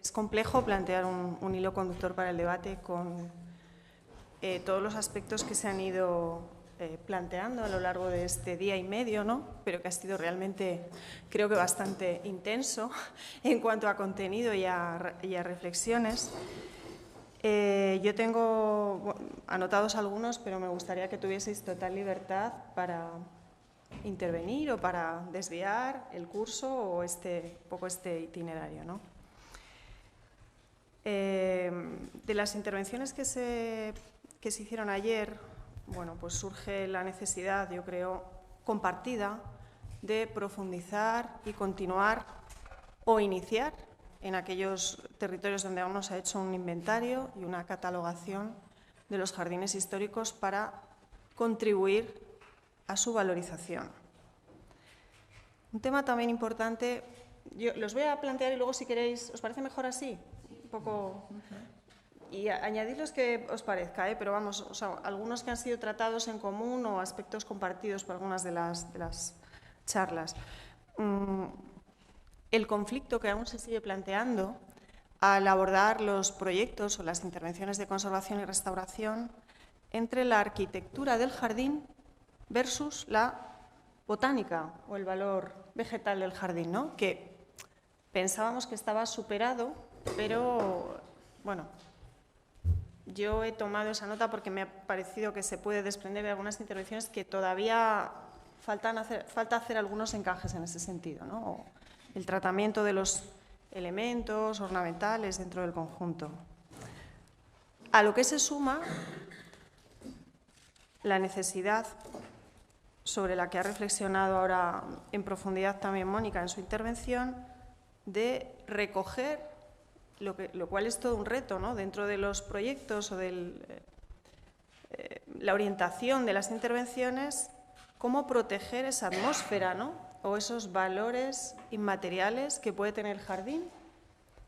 Es complejo plantear un hilo conductor para el debate con todos los aspectos que se han ido planteando a lo largo de este día y medio, ¿no? Pero que ha sido realmente, creo que bastante intenso en cuanto a contenido y a reflexiones. Yo tengo anotados algunos, pero me gustaría que tuvieseis total libertad para intervenir o para desviar el curso o poco este itinerario, ¿no? De las intervenciones que se hicieron ayer, bueno, pues surge la necesidad, yo creo, compartida de profundizar y continuar o iniciar en aquellos territorios donde aún no se ha hecho un inventario y una catalogación de los jardines históricos para contribuir a su valorización. Un tema también importante, yo los voy a plantear y luego si queréis, ¿os parece mejor así? Un poco... Y añadir los que os parezca, pero vamos, o sea, algunos que han sido tratados en común o aspectos compartidos por algunas de las charlas. El conflicto que aún se sigue planteando al abordar los proyectos o las intervenciones de conservación y restauración entre la arquitectura del jardín versus la botánica o el valor vegetal del jardín, ¿no? Que pensábamos que estaba superado, pero bueno, yo he tomado esa nota porque me ha parecido que se puede desprender de algunas intervenciones que todavía falta hacer algunos encajes en ese sentido, ¿no? O el tratamiento de los elementos ornamentales dentro del conjunto. A lo que se suma la necesidad, sobre la que ha reflexionado ahora en profundidad también Mónica en su intervención, de recoger, lo cual es todo un reto, ¿no? Dentro de los proyectos o de la orientación de las intervenciones, cómo proteger esa atmósfera, ¿no? O esos valores inmateriales que puede tener el jardín,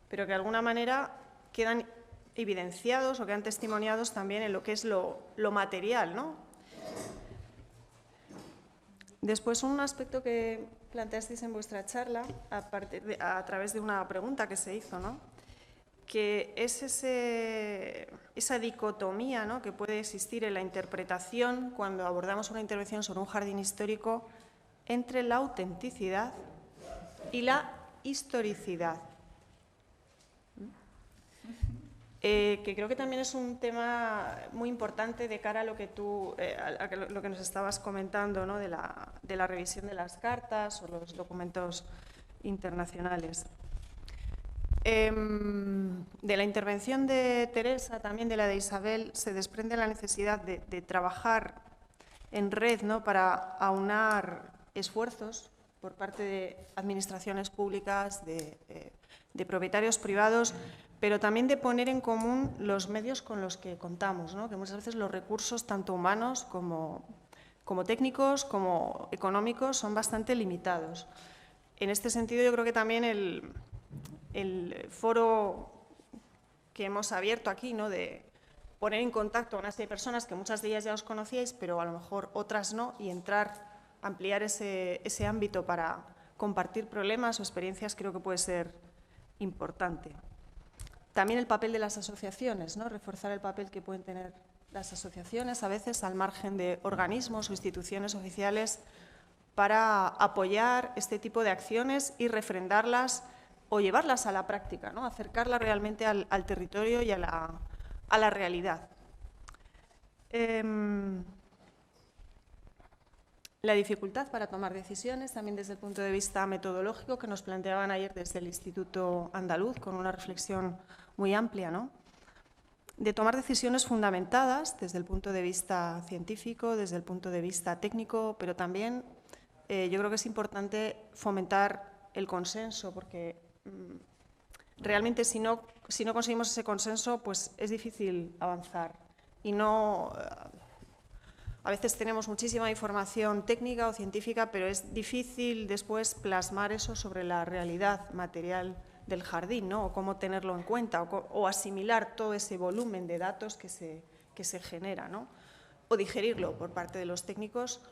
pero que de alguna manera quedan evidenciados o quedan testimoniados también en lo que es lo material, ¿no? Después, un aspecto que planteasteis en vuestra charla, a través de una pregunta que se hizo, ¿no? Que es esa dicotomía, ¿no?, que puede existir en la interpretación cuando abordamos una intervención sobre un jardín histórico entre la autenticidad y la historicidad. Que creo que también es un tema muy importante de cara a lo que lo que nos estabas comentando, ¿no?, de la revisión de las cartas o los documentos internacionales. De la intervención de Teresa, también de la de Isabel, se desprende la necesidad de trabajar en red, ¿no?, para aunar esfuerzos por parte de administraciones públicas, de propietarios privados, pero también de poner en común los medios con los que contamos, ¿no?, que muchas veces los recursos, tanto humanos como técnicos, como económicos, son bastante limitados. En este sentido, yo creo que también el foro que hemos abierto aquí, ¿no?, de poner en contacto a una serie de personas que muchas de ellas ya os conocíais, pero a lo mejor otras no, y ampliar ese ámbito para compartir problemas o experiencias, creo que puede ser importante. También el papel de las asociaciones, ¿no?, reforzar el papel que pueden tener las asociaciones, a veces al margen de organismos o instituciones oficiales, para apoyar este tipo de acciones y refrendarlas o llevarlas a la práctica, ¿no?, acercarlas realmente al territorio y a la realidad. La dificultad para tomar decisiones, también desde el punto de vista metodológico, que nos planteaban ayer desde el Instituto Andaluz, con una reflexión muy amplia, ¿no?, de tomar decisiones fundamentadas desde el punto de vista científico, desde el punto de vista técnico, pero también yo creo que es importante fomentar el consenso, porque realmente si no conseguimos ese consenso, pues es difícil avanzar. Y no... A veces tenemos muchísima información técnica o científica, pero es difícil después plasmar eso sobre la realidad material del jardín, ¿no?, o cómo tenerlo en cuenta, o asimilar todo ese volumen de datos que se genera, ¿no?, o digerirlo por parte de los técnicos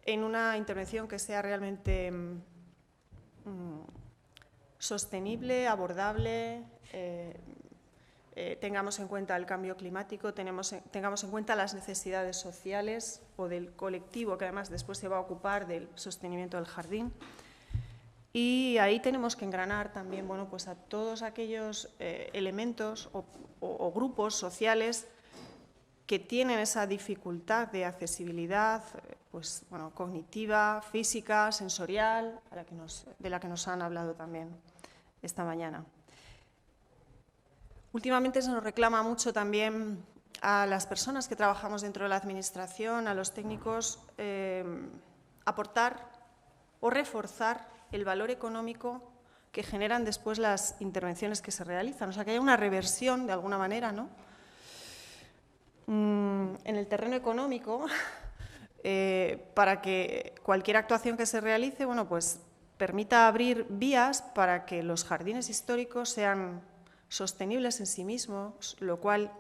en una intervención que sea realmente sostenible, abordable, tengamos en cuenta el cambio climático, tengamos en cuenta las necesidades sociales o del colectivo que además después se va a ocupar del sostenimiento del jardín. Y ahí tenemos que engranar también, bueno, pues a todos aquellos elementos o grupos sociales que tienen esa dificultad de accesibilidad, pues, bueno, cognitiva, física, sensorial, de la que nos han hablado también esta mañana. Últimamente se nos reclama mucho también a las personas que trabajamos dentro de la Administración, a los técnicos, aportar o reforzar el valor económico que generan después las intervenciones que se realizan. O sea, que haya una reversión de alguna manera, ¿no? En el terreno económico, para que cualquier actuación que se realice, bueno, pues permita abrir vías para que los jardines históricos sean sostenibles en sí mismos, lo cual,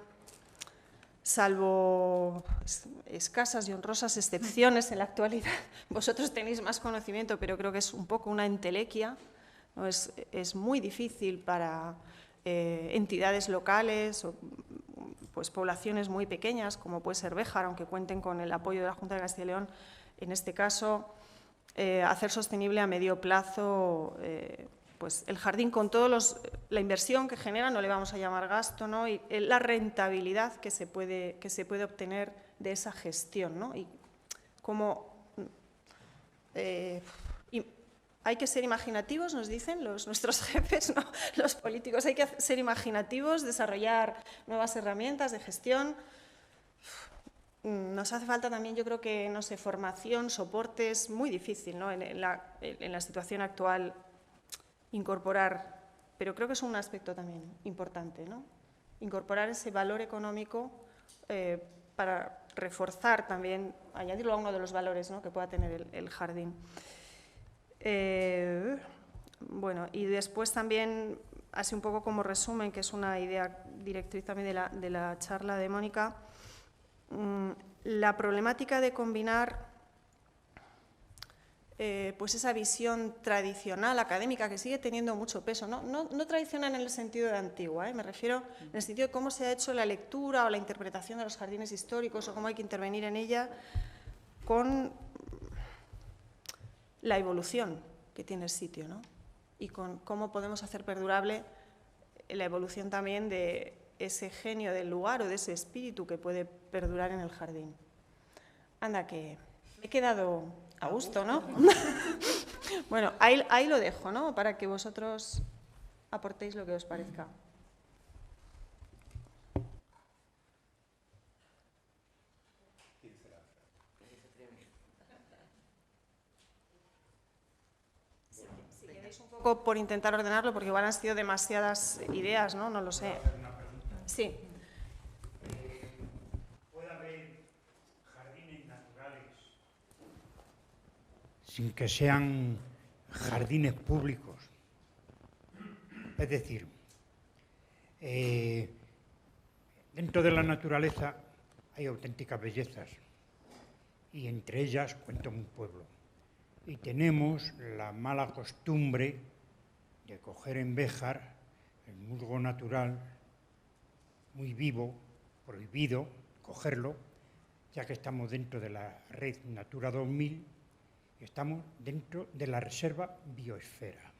salvo escasas y honrosas excepciones en la actualidad, vosotros tenéis más conocimiento, pero creo que es un poco una entelequia, ¿no? Es muy difícil para entidades locales o pues, poblaciones muy pequeñas, como puede ser Béjar, aunque cuenten con el apoyo de la Junta de Castilla y León, en este caso, hacer sostenible a medio plazo pues el jardín con toda la inversión que genera, no le vamos a llamar gasto, ¿no? Y la rentabilidad que se puede obtener de esa gestión, ¿no? Y cómo hay que ser imaginativos, nos dicen nuestros jefes, ¿no? Los políticos, hay que ser imaginativos, desarrollar nuevas herramientas de gestión. Nos hace falta también, yo creo que, no sé, formación, soporte, es muy difícil, ¿no? En la situación actual incorporar, pero creo que es un aspecto también importante, ¿no? Incorporar ese valor económico para reforzar también, añadirlo a uno de los valores, ¿no?, que pueda tener el jardín. Bueno, y después también, así un poco como resumen, que es una idea directriz también de la charla de Mónica, la problemática de combinar pues esa visión tradicional, académica, que sigue teniendo mucho peso, no tradicional en el sentido de antigua, me refiero en el sentido de cómo se ha hecho la lectura o la interpretación de los jardines históricos o cómo hay que intervenir en ella, con la evolución que tiene el sitio, ¿no? Y con cómo podemos hacer perdurable la evolución también de ese genio del lugar o de ese espíritu que puede perdurar en el jardín. Anda, que me he quedado a gusto, ¿no? Bueno, ahí lo dejo, ¿no? Para que vosotros aportéis lo que os parezca. Si queréis un poco por intentar ordenarlo, porque igual han sido demasiadas ideas, ¿no? No lo sé. Sí. Sin que sean jardines públicos. Es decir, dentro de la naturaleza hay auténticas bellezas y entre ellas cuento mi pueblo. Y tenemos la mala costumbre de coger en Béjar el musgo natural, muy vivo, prohibido cogerlo, ya que estamos dentro de la red Natura 2000, estamos dentro de la reserva biosfera.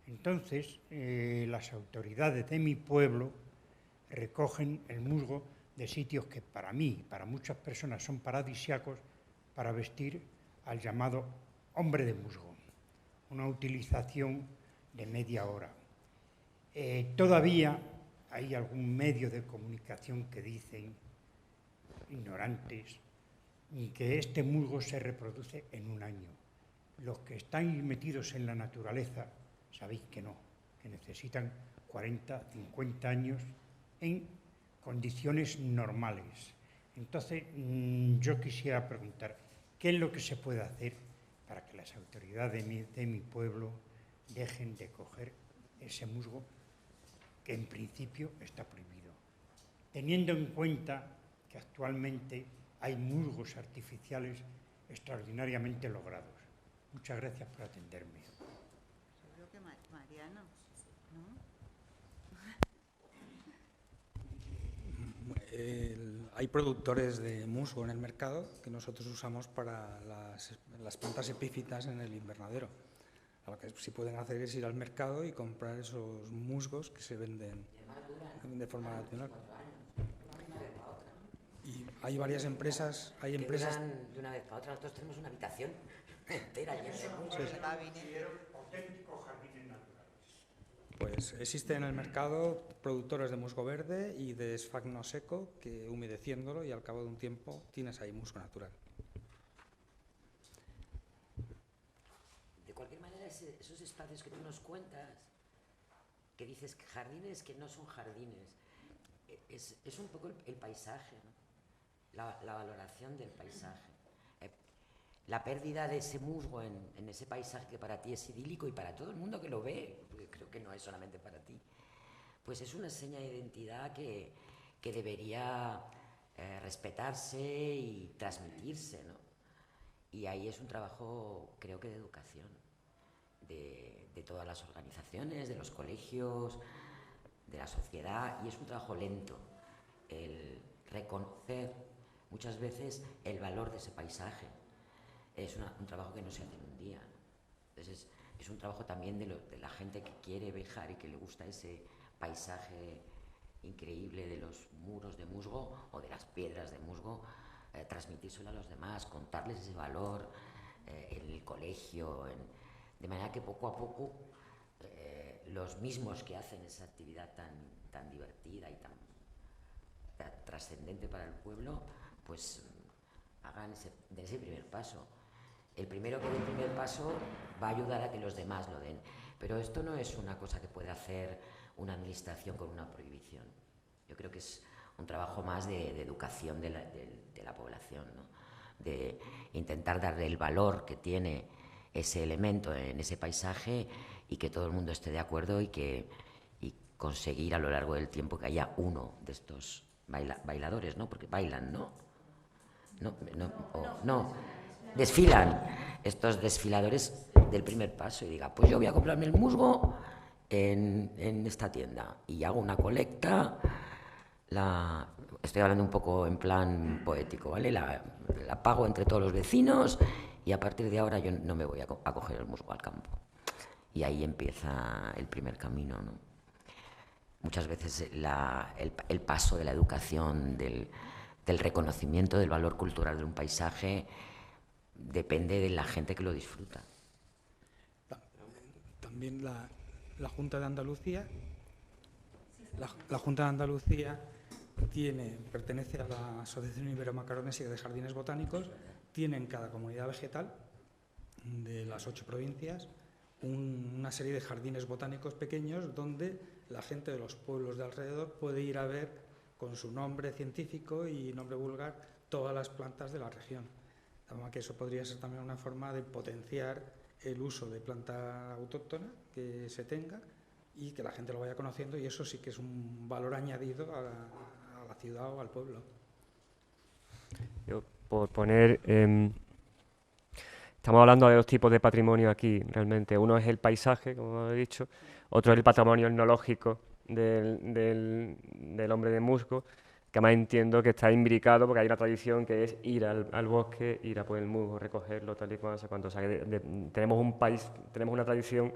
Entonces, las autoridades de mi pueblo recogen el musgo de sitios que para mí, para muchas personas, son paradisíacos para vestir al llamado hombre de musgo, una utilización de media hora. Todavía hay algún medio de comunicación que dicen, ignorantes, que este musgo se reproduce en un año. Los que están metidos en la naturaleza sabéis que no, que necesitan 40, 50 años en condiciones normales. Entonces, yo quisiera preguntar, ¿qué es lo que se puede hacer para que las autoridades de mi pueblo dejen de coger ese musgo que en principio está prohibido? Teniendo en cuenta que actualmente hay musgos artificiales extraordinariamente logrados. Muchas gracias por atenderme. Seguro que Mariano, ¿no? Hay productores de musgo en el mercado que nosotros usamos para las plantas epífitas en el invernadero. Lo que sí pueden hacer es ir al mercado y comprar esos musgos que se venden de forma natural. Y hay varias empresas, Que duran de una vez para otra. Nosotros tenemos una habitación entera llena de musgos. Pues existen en el mercado productores de musgo verde y de esfagno seco que humedeciéndolo y al cabo de un tiempo tienes ahí musgo natural. De cualquier manera, esos espacios que tú nos cuentas, que dices que jardines que no son jardines, es un poco el paisaje, ¿no? La valoración del paisaje. La pérdida de ese musgo en ese paisaje que para ti es idílico y para todo el mundo que lo ve, porque creo que no es solamente para ti, pues es una seña de identidad que debería respetarse y transmitirse, ¿no? Y ahí es un trabajo, creo que de educación, de todas las organizaciones, de los colegios, de la sociedad, y es un trabajo lento, el reconocer muchas veces el valor de ese paisaje. Es un trabajo que no se hace en un día, ¿no? Entonces es un trabajo también de la gente que quiere viajar y que le gusta ese paisaje increíble de los muros de musgo o de las piedras de musgo, transmitírselo a los demás, contarles ese valor en el colegio, de manera que poco a poco los mismos que hacen esa actividad tan divertida y tan trascendente para el pueblo, pues hagan ese primer paso. El primero que dé el primer paso va a ayudar a que los demás lo den. Pero esto no es una cosa que puede hacer una administración con una prohibición. Yo creo que es un trabajo más de educación de la población, ¿no? De intentar darle el valor que tiene ese elemento en ese paisaje y que todo el mundo esté de acuerdo y conseguir a lo largo del tiempo que haya uno de estos bailadores, ¿no? Porque bailan, ¿no? No. Desfilan estos desfiladores del primer paso y diga, pues yo voy a comprarme el musgo en esta tienda y hago una colecta, estoy hablando un poco en plan poético, ¿vale? La pago entre todos los vecinos y a partir de ahora yo no me voy a coger el musgo al campo. Y ahí empieza el primer camino, ¿no? Muchas veces el paso de la educación, del reconocimiento del valor cultural de un paisaje depende de la gente que lo disfruta. También la Junta de Andalucía, la Junta de Andalucía pertenece a la Asociación Ibero-Macaronesia de Jardines Botánicos, tiene en cada comunidad vegetal de las 8 provincias una serie de jardines botánicos pequeños donde la gente de los pueblos de alrededor puede ir a ver con su nombre científico y nombre vulgar todas las plantas de la región. De forma que eso podría ser también una forma de potenciar el uso de planta autóctona que se tenga y que la gente lo vaya conociendo, y eso sí que es un valor añadido a la ciudad o al pueblo. Yo, por poner... estamos hablando de dos tipos de patrimonio aquí, realmente. Uno es el paisaje, como he dicho, otro es el patrimonio etnológico del hombre de musgo, que además entiendo que está imbricado porque hay una tradición que es ir al bosque, ir a por el musgo, recogerlo, tal y cual, no sé cuánto. O sea, que tenemos una tradición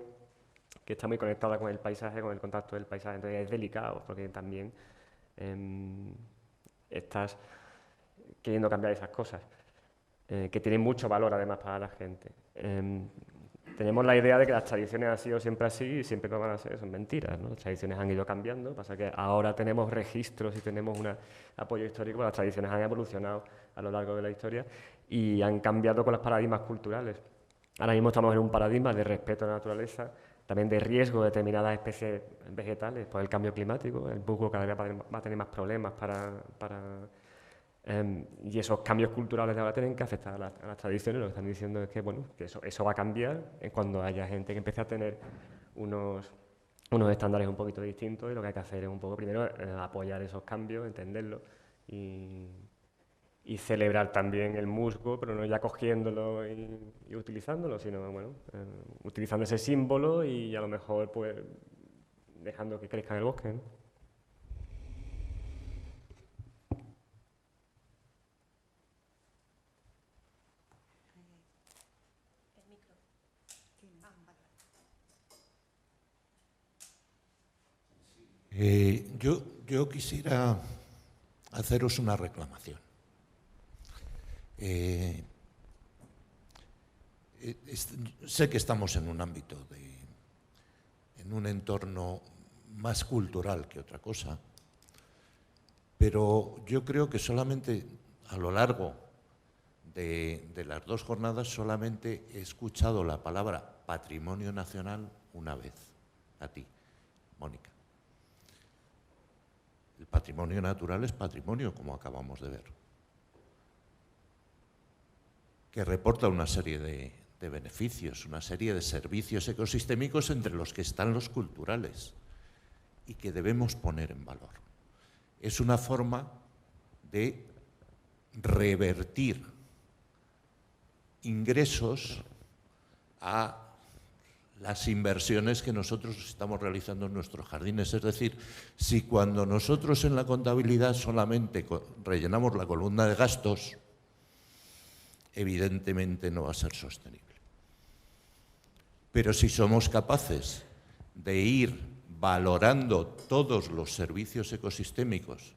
que está muy conectada con el paisaje, con el contacto del paisaje. Entonces es delicado porque también estás queriendo cambiar esas cosas, que tienen mucho valor además para la gente. Tenemos la idea de que las tradiciones han sido siempre así y siempre lo van a ser, son mentiras, ¿no? Las tradiciones han ido cambiando, pasa que ahora tenemos registros y tenemos un apoyo histórico, las tradiciones han evolucionado a lo largo de la historia y han cambiado con los paradigmas culturales. Ahora mismo estamos en un paradigma de respeto a la naturaleza, también de riesgo de determinadas especies vegetales por el cambio climático. El musgo cada vez va a tener más problemas y esos cambios culturales de ahora tienen que afectar a las tradiciones. Lo que están diciendo es que, bueno, que eso va a cambiar cuando haya gente que empiece a tener unos estándares un poquito distintos, y lo que hay que hacer es un poco primero apoyar esos cambios, entenderlos y y celebrar también el musgo, pero no ya cogiéndolo y utilizándolo, sino bueno, utilizando ese símbolo y a lo mejor pues dejando que crezca en el bosque, ¿no? Yo quisiera haceros una reclamación. Sé que estamos en un ámbito, en un entorno más cultural que otra cosa, pero yo creo que solamente a lo largo de las 2 jornadas solamente he escuchado la palabra patrimonio nacional una vez, a ti, Mónica. El patrimonio natural es patrimonio, como acabamos de ver, que reporta una serie de beneficios, una serie de servicios ecosistémicos entre los que están los culturales y que debemos poner en valor. Es una forma de revertir ingresos a las inversiones que nosotros estamos realizando en nuestros jardines. Es decir, si cuando nosotros en la contabilidad solamente rellenamos la columna de gastos, evidentemente no va a ser sostenible. Pero si somos capaces de ir valorando todos los servicios ecosistémicos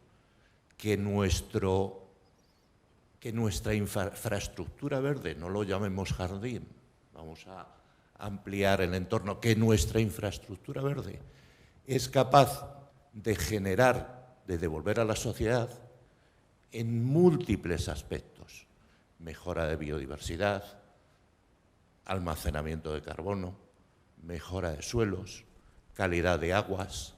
que nuestra infraestructura verde, no lo llamemos jardín, vamos a ampliar el entorno, que nuestra infraestructura verde es capaz de generar, de devolver a la sociedad en múltiples aspectos: mejora de biodiversidad, almacenamiento de carbono, mejora de suelos, calidad de aguas,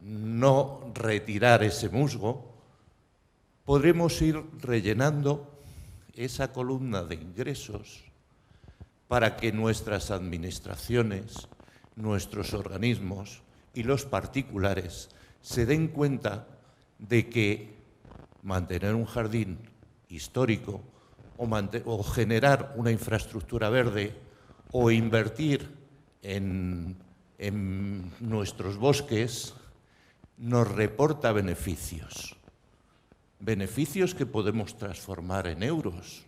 no retirar ese musgo, podremos ir rellenando esa columna de ingresos para que nuestras administraciones, nuestros organismos y los particulares se den cuenta de que mantener un jardín histórico o generar una infraestructura verde o invertir en nuestros bosques nos reporta beneficios. Beneficios que podemos transformar en euros,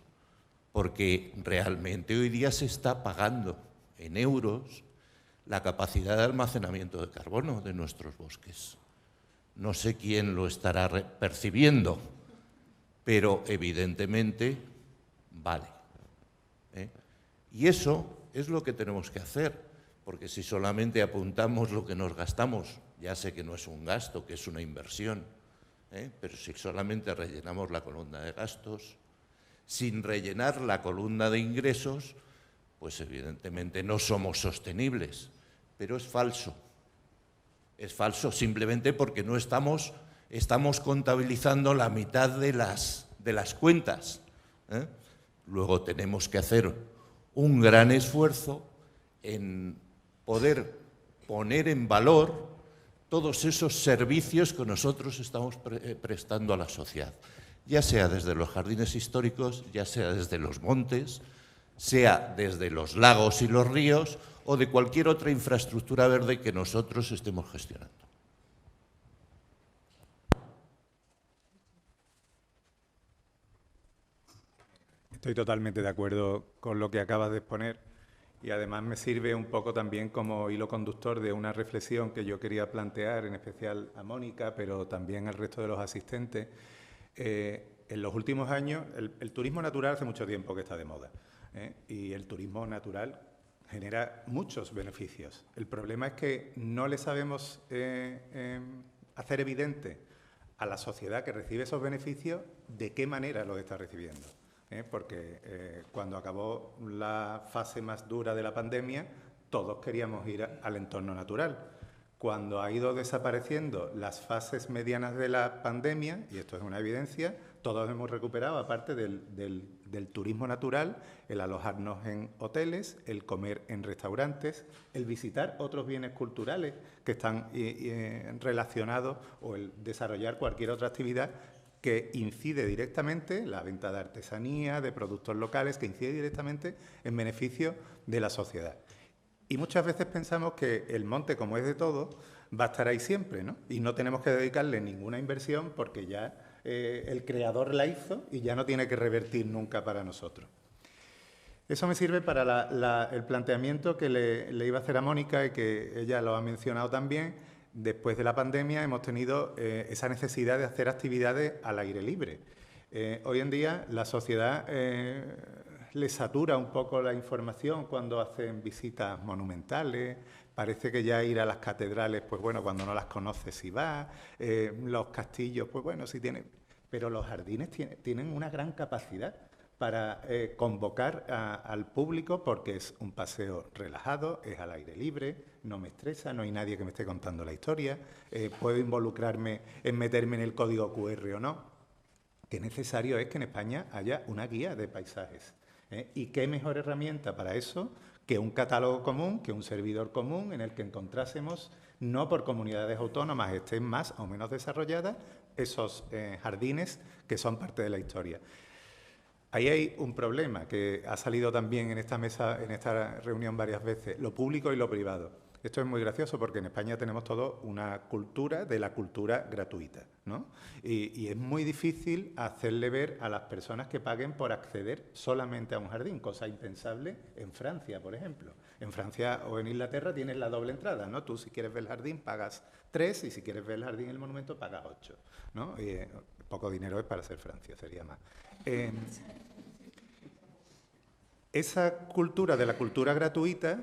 porque realmente hoy día se está pagando en euros la capacidad de almacenamiento de carbono de nuestros bosques. No sé quién lo estará percibiendo, pero evidentemente vale. Y eso es lo que tenemos que hacer, porque si solamente apuntamos lo que nos gastamos, ya sé que no es un gasto, que es una inversión, pero si solamente rellenamos la columna de gastos, sin rellenar la columna de ingresos, pues evidentemente no somos sostenibles. Pero es falso. Es falso simplemente porque no estamos contabilizando la mitad de las cuentas. Luego tenemos que hacer un gran esfuerzo en poder poner en valor todos esos servicios que nosotros estamos prestando a la sociedad, ya sea desde los jardines históricos, ya sea desde los montes, sea desde los lagos y los ríos o de cualquier otra infraestructura verde que nosotros estemos gestionando. Estoy totalmente de acuerdo con lo que acabas de exponer y además me sirve un poco también como hilo conductor de una reflexión que yo quería plantear, en especial a Mónica, pero también al resto de los asistentes. En los últimos años, el turismo natural hace mucho tiempo que está de moda, y el turismo natural genera muchos beneficios. El problema es que no le sabemos hacer evidente a la sociedad que recibe esos beneficios de qué manera los está recibiendo. Porque cuando acabó la fase más dura de la pandemia, todos queríamos ir al entorno natural. Cuando ha ido desapareciendo las fases medianas de la pandemia, y esto es una evidencia, todos hemos recuperado, aparte del turismo natural, el alojarnos en hoteles, el comer en restaurantes, el visitar otros bienes culturales que están relacionados o el desarrollar cualquier otra actividad que incide directamente, la venta de artesanía, de productos locales, que incide directamente en beneficio de la sociedad. Y muchas veces pensamos que el monte, como es de todo, va a estar ahí siempre, ¿no? Y no tenemos que dedicarle ninguna inversión porque ya el creador la hizo y ya no tiene que revertir nunca para nosotros. Eso me sirve para el planteamiento que le iba a hacer a Mónica y que ella lo ha mencionado también. Después de la pandemia hemos tenido esa necesidad de hacer actividades al aire libre. Hoy en día la sociedad le satura un poco la información cuando hacen visitas monumentales. Parece que ya ir a las catedrales, pues bueno, cuando no las conoces si vas. Los castillos, pues bueno, sí tienen. Pero los jardines tienen una gran capacidad para convocar al público porque es un paseo relajado, es al aire libre, no me estresa, no hay nadie que me esté contando la historia, puedo involucrarme en meterme en el código QR o no. Qué necesario es que en España haya una guía de paisajes. ¿Y qué mejor herramienta para eso que un catálogo común, que un servidor común en el que encontrásemos, no por comunidades autónomas estén más o menos desarrolladas, esos jardines que son parte de la historia? Ahí hay un problema que ha salido también en esta mesa, en esta reunión varias veces, lo público y lo privado. Esto es muy gracioso porque en España tenemos todo una cultura de la cultura gratuita, ¿no? Y es muy difícil hacerle ver a las personas que paguen por acceder solamente a un jardín, cosa impensable en Francia, por ejemplo. En Francia o en Inglaterra tienes la doble entrada, ¿no? Tú si quieres ver el jardín pagas 3 y si quieres ver el jardín y el monumento pagas 8, ¿no? Y, poco dinero es para ser Francia, sería más. Esa cultura de la cultura gratuita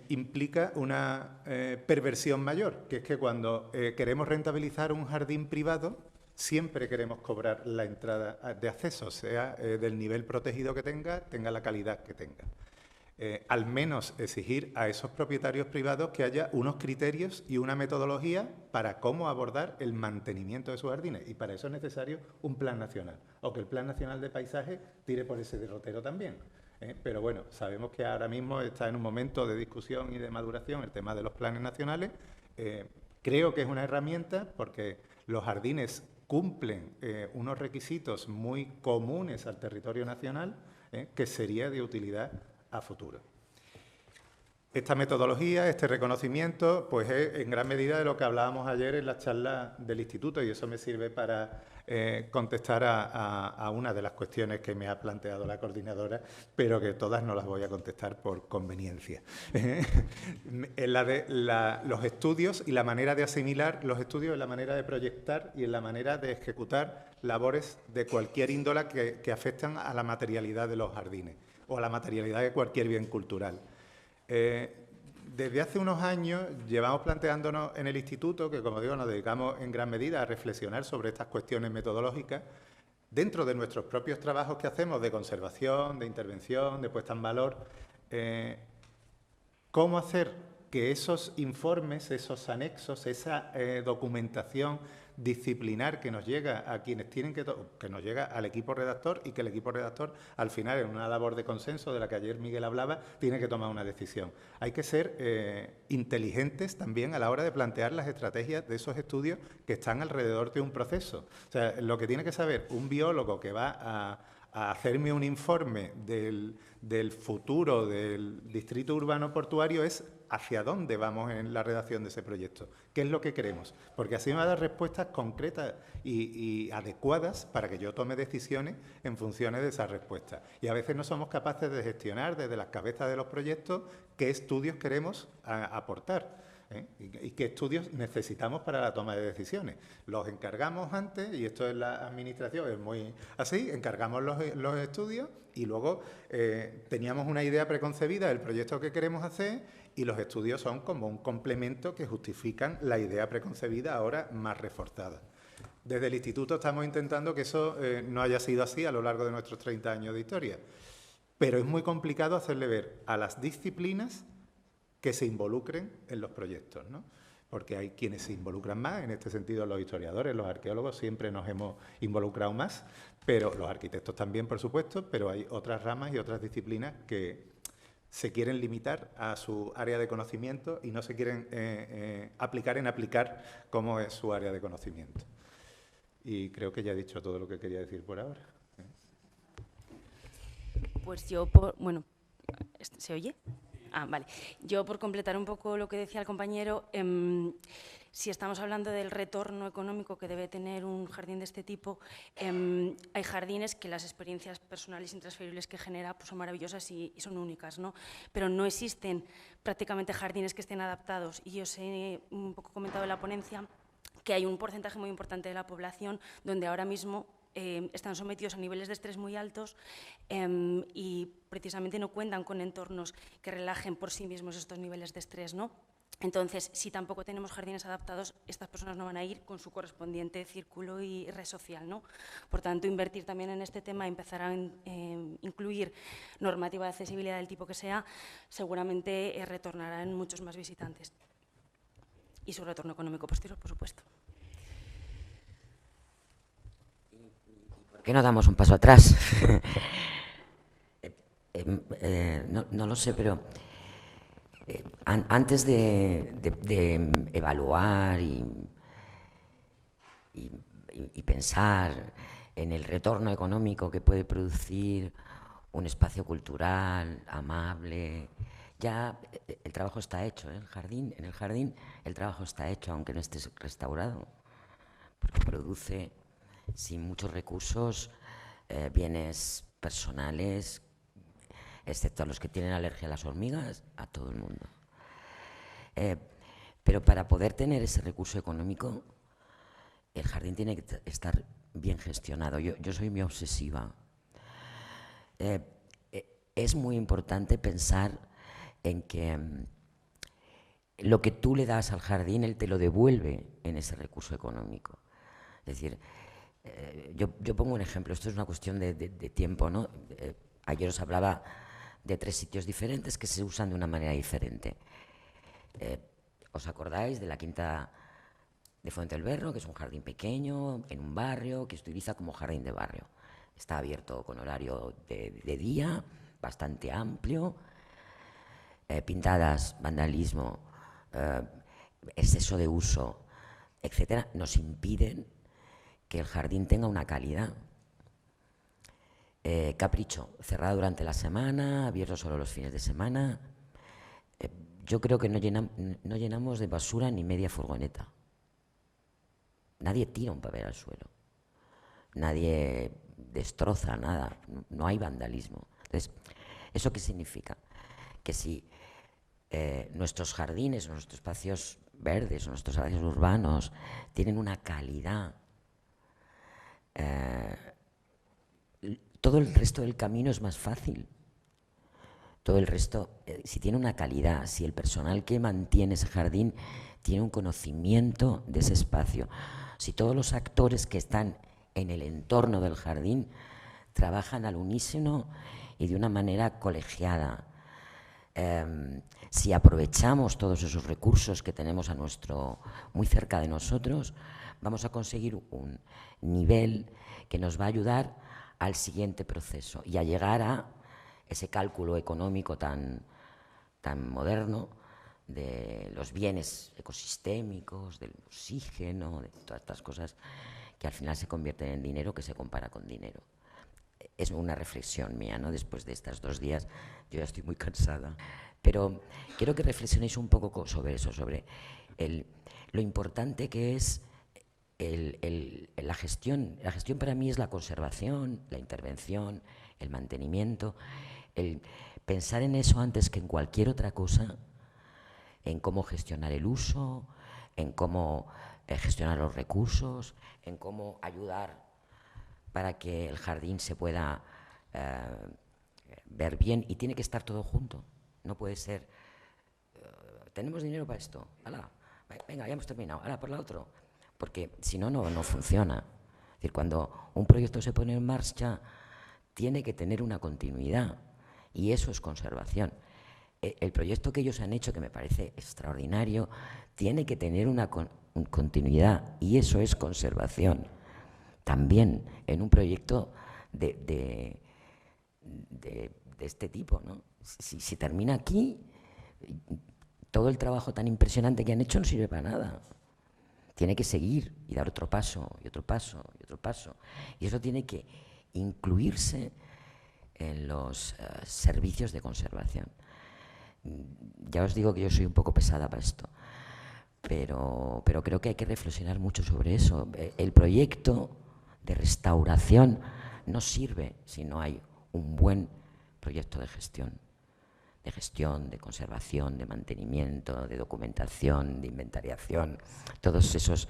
implica una perversión mayor, que es que cuando queremos rentabilizar un jardín privado, siempre queremos cobrar la entrada de acceso, sea del nivel protegido que tenga la calidad que tenga. Al menos exigir a esos propietarios privados que haya unos criterios y una metodología para cómo abordar el mantenimiento de sus jardines. Y para eso es necesario un plan nacional, o que el Plan Nacional de Paisaje tire por ese derrotero también. Pero bueno, sabemos que ahora mismo está en un momento de discusión y de maduración el tema de los planes nacionales. Creo que es una herramienta porque los jardines cumplen unos requisitos muy comunes al territorio nacional que sería de utilidad a futuro. Esta metodología, este reconocimiento, pues es en gran medida de lo que hablábamos ayer en la charla del instituto y eso me sirve para contestar a una de las cuestiones que me ha planteado la coordinadora, pero que todas no las voy a contestar por conveniencia. En la de los estudios y la manera de asimilar los estudios, en la manera de proyectar y en la manera de ejecutar labores de cualquier índole que afectan a la materialidad de los jardines o a la materialidad de cualquier bien cultural. Desde hace unos años llevamos planteándonos en el instituto, que como digo nos dedicamos en gran medida a reflexionar sobre estas cuestiones metodológicas, dentro de nuestros propios trabajos que hacemos de conservación, de intervención, de puesta en valor, cómo hacer que esos informes, esos anexos, esa documentación disciplinar que nos llega a quienes tienen que nos llega al equipo redactor y que el equipo redactor al final en una labor de consenso de la que ayer Miguel hablaba tiene que tomar una decisión. Hay que ser inteligentes también a la hora de plantear las estrategias de esos estudios que están alrededor de un proceso. O sea, lo que tiene que saber un biólogo que va a hacerme un informe del futuro del distrito urbano portuario es hacia dónde vamos en la redacción de ese proyecto, qué es lo que queremos, porque así me va a dar respuestas concretas y adecuadas para que yo tome decisiones en función de esas respuestas. Y a veces no somos capaces de gestionar desde las cabezas de los proyectos qué estudios queremos aportar. ¿Y qué estudios necesitamos para la toma de decisiones? Los encargamos antes, y esto en la administración es muy así, encargamos los estudios y luego teníamos una idea preconcebida del proyecto que queremos hacer y los estudios son como un complemento que justifican la idea preconcebida ahora más reforzada. Desde el instituto estamos intentando que eso no haya sido así a lo largo de nuestros 30 años de historia, pero es muy complicado hacerle ver a las disciplinas que se involucren en los proyectos, ¿no? Porque hay quienes se involucran más, en este sentido los historiadores, los arqueólogos siempre nos hemos involucrado más, pero los arquitectos también, por supuesto, pero hay otras ramas y otras disciplinas que se quieren limitar a su área de conocimiento y no se quieren aplicar cómo es su área de conocimiento. y creo que ya he dicho todo lo que quería decir por ahora. Pues yo, bueno, ¿se oye? Ah, vale. Yo, por completar un poco lo que decía el compañero, si estamos hablando del retorno económico que debe tener un jardín de este tipo, hay jardines que las experiencias personales intransferibles que genera pues, son maravillosas y son únicas, ¿no? Pero no existen prácticamente jardines que estén adaptados. Y yo os he un poco comentado en la ponencia que hay un porcentaje muy importante de la población donde ahora mismo están sometidos a niveles de estrés muy altos y precisamente no cuentan con entornos que relajen por sí mismos estos niveles de estrés, ¿no? Entonces, si tampoco tenemos jardines adaptados, estas personas no van a ir con su correspondiente círculo y red social, ¿no? Por tanto, invertir también en este tema, empezar a incluir normativa de accesibilidad del tipo que sea, seguramente retornará en muchos más visitantes. Y su retorno económico posterior, por supuesto. ¿Por qué no damos un paso atrás? No lo sé, pero antes de evaluar y pensar en el retorno económico que puede producir un espacio cultural, amable, ya el trabajo está hecho, ¿eh? En el jardín el trabajo está hecho, aunque no esté restaurado, porque produce, sin muchos recursos, bienes personales, excepto a los que tienen alergia a las hormigas, a todo el mundo. Pero para poder tener ese recurso económico, el jardín tiene que estar bien gestionado. Yo soy muy obsesiva. Es muy importante pensar en que lo que tú le das al jardín, él te lo devuelve en ese recurso económico. Es decir, yo pongo un ejemplo, esto es una cuestión de tiempo, ¿no? Ayer os hablaba de 3 sitios diferentes que se usan de una manera diferente. ¿Os acordáis de la Quinta de Fuente del Berro, que es un jardín pequeño, en un barrio, que se utiliza como jardín de barrio? Está abierto con horario de día, bastante amplio, pintadas, vandalismo, exceso de uso, etcétera, nos impiden que el jardín tenga una calidad. Capricho, cerrado durante la semana, abierto solo los fines de semana. Yo creo que no llenamos de basura ni media furgoneta. Nadie tira un papel al suelo. Nadie destroza nada. No hay vandalismo. Entonces, ¿eso qué significa? Que si nuestros jardines, nuestros espacios verdes, nuestros espacios urbanos tienen una calidad, todo el resto del camino es más fácil. Todo el resto, si tiene una calidad, si el personal que mantiene ese jardín tiene un conocimiento de ese espacio, si todos los actores que están en el entorno del jardín trabajan al unísono y de una manera colegiada, si aprovechamos todos esos recursos que tenemos muy cerca de nosotros, vamos a conseguir un nivel que nos va a ayudar al siguiente proceso y a llegar a ese cálculo económico tan moderno de los bienes ecosistémicos, del oxígeno, de todas estas cosas que al final se convierten en dinero que se compara con dinero. Es una reflexión mía, ¿no? Después de estos 2 días, yo ya estoy muy cansada. Pero quiero que reflexionéis un poco sobre eso, sobre lo importante que es la gestión. La gestión para mí es la conservación, la intervención, el mantenimiento, el pensar en eso antes que en cualquier otra cosa, en cómo gestionar el uso, en cómo gestionar los recursos, en cómo ayudar para que el jardín se pueda ver bien, y tiene que estar todo junto. No puede ser, tenemos dinero para esto, ¡hala! Venga, ya hemos terminado, ¡hala, por la otra! Porque si no, no funciona. Es decir, cuando un proyecto se pone en marcha, tiene que tener una continuidad, y eso es conservación. El proyecto que ellos han hecho, que me parece extraordinario, tiene que tener una continuidad, y eso es conservación. También en un proyecto de este tipo, ¿no? Si termina aquí, todo el trabajo tan impresionante que han hecho no sirve para nada. Tiene que seguir y dar otro paso, y otro paso, y otro paso. Y eso tiene que incluirse en los servicios de conservación. Ya os digo que yo soy un poco pesada para esto, pero creo que hay que reflexionar mucho sobre eso. El proyecto de restauración no sirve si no hay un buen proyecto de gestión, de conservación, de mantenimiento, de documentación, de inventariación, todos esos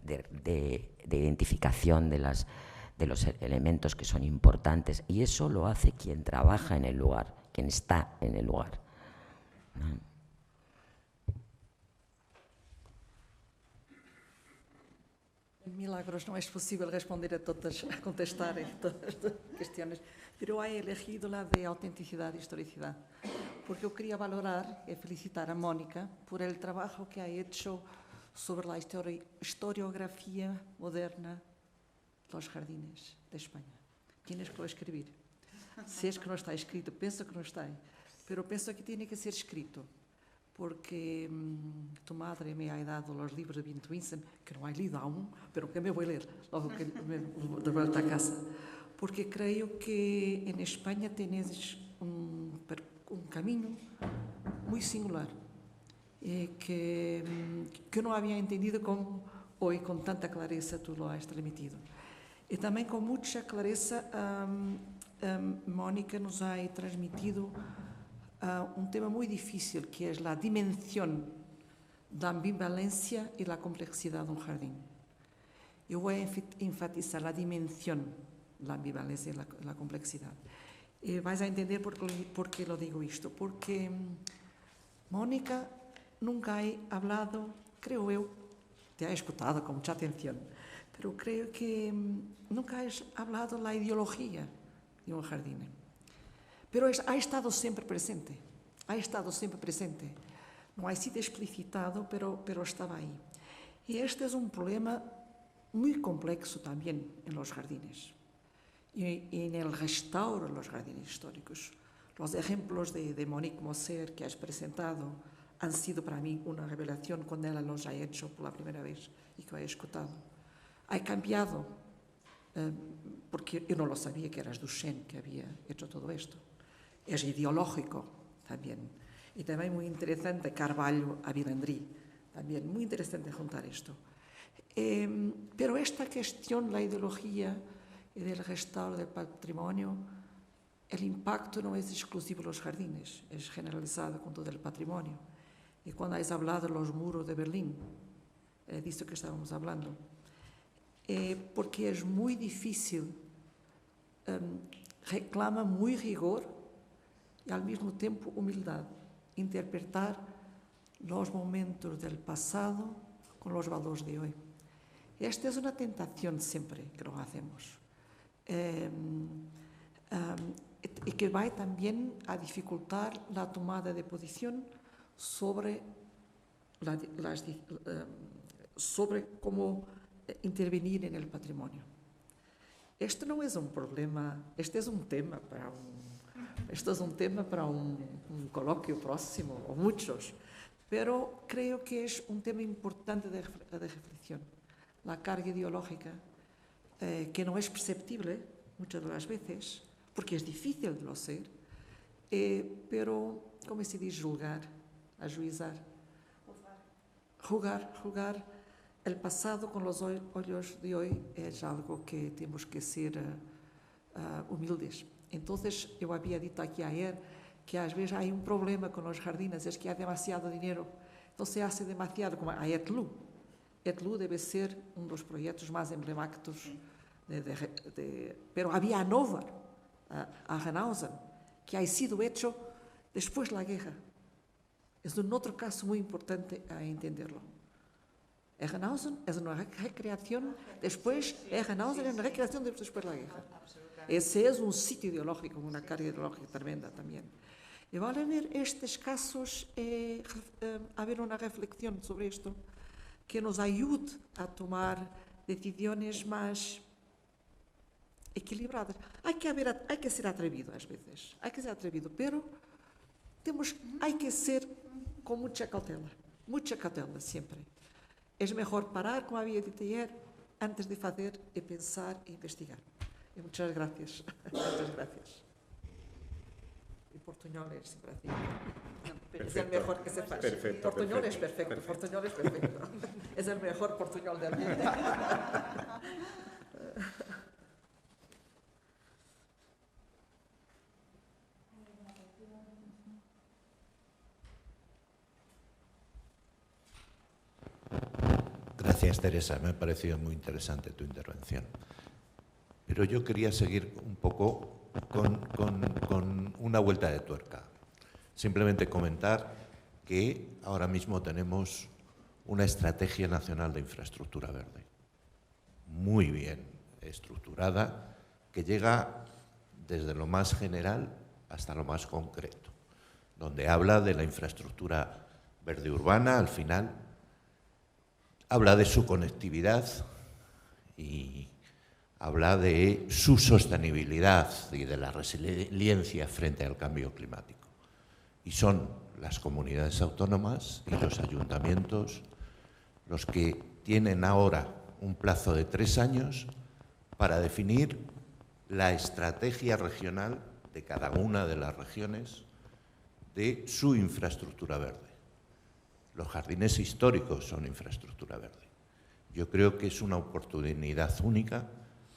de identificación de los elementos que son importantes. Y eso lo hace quien trabaja en el lugar, quien está en el lugar. Milagros, no es posible responder a todas, a contestar en todas estas cuestiones, pero he elegido la de autenticidad e historicidad, porque yo quería valorar y felicitar a Mónica por el trabajo que ha hecho sobre la historiografía moderna de los jardines de España. Tienes que lo escribir. Si es que no está escrito, pienso que no está, pero pienso que tiene que ser escrito, porque tu madre me ha dado los libros de Bento Vincent, que no he leído aún, pero que me voy a leer luego que me de vuelta a casa, porque creo que en España tenéis un camino muy singular, que no había entendido como hoy con tanta clareza tú lo has transmitido. Y también con mucha clareza Mónica nos ha transmitido un tema muy difícil, que es la dimensión, la ambivalencia y la complejidad de un jardín. Yo voy a enfatizar la dimensión, la ambivalencia y la complejidad. Y vais a entender por qué lo digo esto. Porque Mónica nunca ha hablado, creo yo, te ha escuchado con mucha atención, pero creo que nunca has hablado de la ideología de un jardín. Pero ha estado siempre presente, No ha sido explicitado, pero estaba ahí. Y este es un problema muy complejo también en los jardines y en el restauro de los jardines históricos. Los ejemplos de Monique Moser que has presentado han sido para mí una revelación cuando ella los ha hecho por la primera vez y que he escuchado. Ha cambiado, porque yo no lo sabía que eras Duchenne que había hecho todo esto. Es ideológico también. Y también muy interesante Carvalho a Vilandrí. También muy interesante juntar esto. Pero esta cuestión, la ideología y del restauro del patrimonio, el impacto no es exclusivo de los jardines, es generalizado con todo el patrimonio. Y cuando has hablado de los muros de Berlín, de esto que estábamos hablando, porque es muy difícil, reclama muy rigor y al mismo tiempo humildad, interpretar los momentos del pasado con los valores de hoy. Esta es una tentación siempre que lo hacemos, y que va también a dificultar la tomada de posición sobre cómo intervenir en el patrimonio. Esto no es un problema, este es un tema para un coloquio próximo, o muchos, pero creo que es un tema importante de reflexión. La carga ideológica, que no es perceptible muchas de las veces, porque es difícil de lo ser, pero, como se dice, ajuizar, jugar el pasado con los ojos de hoy es algo que tenemos que ser humildes. Entonces, yo había dicho aquí ayer que a veces hay un problema con los jardines, es que hay demasiado dinero, entonces se hace demasiado, como a Etlu. Etlu debe ser uno de los proyectos más emblemáticos, pero había a Nova, a Renausen, que ha sido hecho después de la guerra. Es un otro caso muy importante a entenderlo. Renausen es una recreación después de la guerra. Ese es un sitio ideológico, una carga ideológica tremenda también. Y vale ver estos casos, haber una reflexión sobre esto, que nos ayude a tomar decisiones más equilibradas. Hay que ser atrevido às vezes, pero hay que ser con mucha cautela siempre. Es mejor parar, como había dicho ayer, antes de fazer e pensar e investigar. E muchas gracias. Muchas gracias. Y Portuñol es para ti. Es el mejor que se hace. Perfecto, Portuñol perfecto, es perfecto. perfecto. Portuñol es perfecto. Es el mejor Portuñol del mundo. Gracias, Teresa. Me ha parecido muy interesante tu intervención. Pero yo quería seguir un poco con una vuelta de tuerca. Simplemente comentar que ahora mismo tenemos una estrategia nacional de infraestructura verde, muy bien estructurada, que llega desde lo más general hasta lo más concreto, donde habla de la infraestructura verde urbana, al final habla de su conectividad y habla de su sostenibilidad y de la resiliencia frente al cambio climático. Y son las comunidades autónomas y los ayuntamientos los que tienen ahora un plazo de 3 años para definir la estrategia regional de cada una de las regiones de su infraestructura verde. Los jardines históricos son infraestructura verde. Yo creo que es una oportunidad única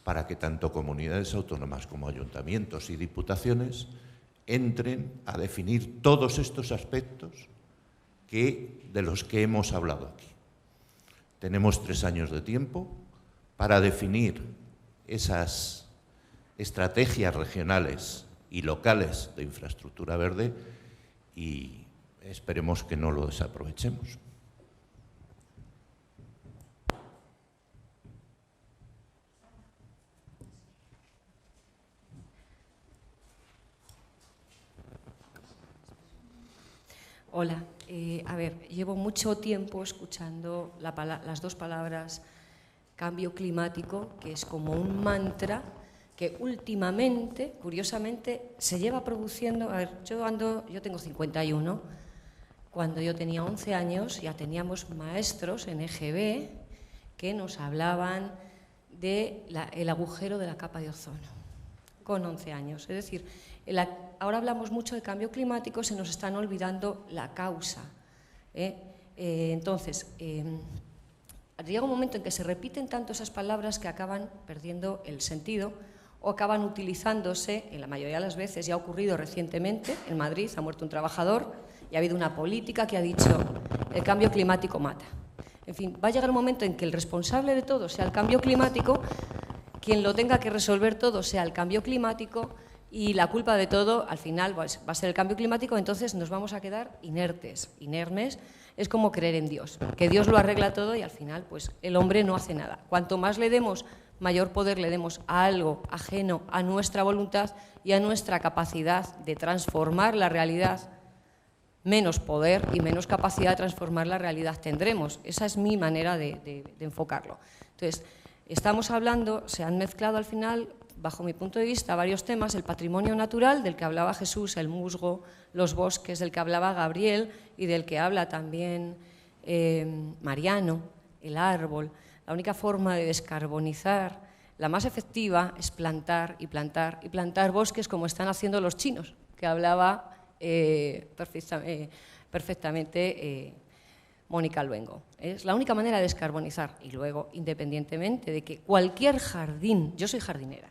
para que tanto comunidades autónomas como ayuntamientos y diputaciones entren a definir todos estos aspectos de los que hemos hablado aquí. Tenemos 3 años de tiempo para definir esas estrategias regionales y locales de infraestructura verde y esperemos que no lo desaprovechemos. Hola, a ver, llevo mucho tiempo escuchando las dos palabras cambio climático, que es como un mantra que últimamente, curiosamente, se lleva produciendo. A ver, yo tengo 51, cuando yo tenía 11 años ya teníamos maestros en EGB que nos hablaban del agujero de la capa de ozono, con 11 años. Es decir, ahora hablamos mucho de cambio climático, se nos están olvidando la causa. Entonces, llega un momento en que se repiten tanto esas palabras que acaban perdiendo el sentido o acaban utilizándose, en la mayoría de las veces, ya ha ocurrido recientemente, en Madrid ha muerto un trabajador y ha habido una política que ha dicho el cambio climático mata. En fin, va a llegar un momento en que el responsable de todo sea el cambio climático, quien lo tenga que resolver todo sea el cambio climático y la culpa de todo, al final, va a ser el cambio climático, entonces nos vamos a quedar inertes. Inermes es como creer en Dios, que Dios lo arregla todo y al final pues el hombre no hace nada. Cuanto más le demos, mayor poder le demos a algo ajeno a nuestra voluntad y a nuestra capacidad de transformar la realidad, menos poder y menos capacidad de transformar la realidad tendremos. Esa es mi manera de enfocarlo. Entonces, estamos hablando, se han mezclado al final, bajo mi punto de vista, varios temas: el patrimonio natural, del que hablaba Jesús, el musgo, los bosques, del que hablaba Gabriel y del que habla también Mariano, el árbol. La única forma de descarbonizar, la más efectiva, es plantar y plantar y plantar bosques como están haciendo los chinos, que hablaba perfectamente Mónica Luengo. Es la única manera de descarbonizar. Y luego, independientemente de que cualquier jardín, yo soy jardinera,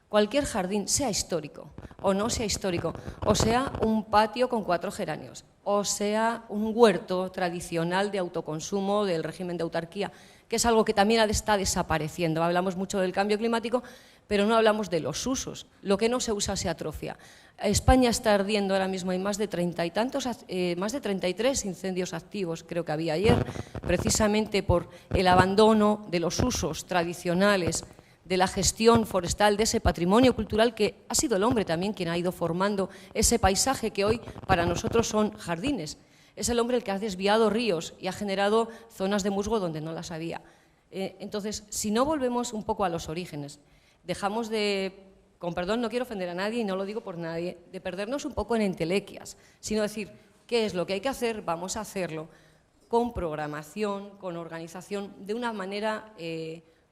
cualquier jardín, sea histórico o no sea histórico, o sea un patio con 4 geranios, o sea un huerto tradicional de autoconsumo del régimen de autarquía, que es algo que también está desapareciendo. Hablamos mucho del cambio climático, pero no hablamos de los usos. Lo que no se usa se atrofia. España está ardiendo ahora mismo, hay más de 33 incendios activos, creo que había ayer, precisamente por el abandono de los usos tradicionales, de la gestión forestal, de ese patrimonio cultural que ha sido el hombre también quien ha ido formando ese paisaje que hoy para nosotros son jardines. Es el hombre el que ha desviado ríos y ha generado zonas de musgo donde no las había. Entonces, si no volvemos un poco a los orígenes, dejamos de, con perdón, no quiero ofender a nadie y no lo digo por nadie, de perdernos un poco en entelequias, sino decir, ¿qué es lo que hay que hacer? Vamos a hacerlo con programación, con organización, de una manera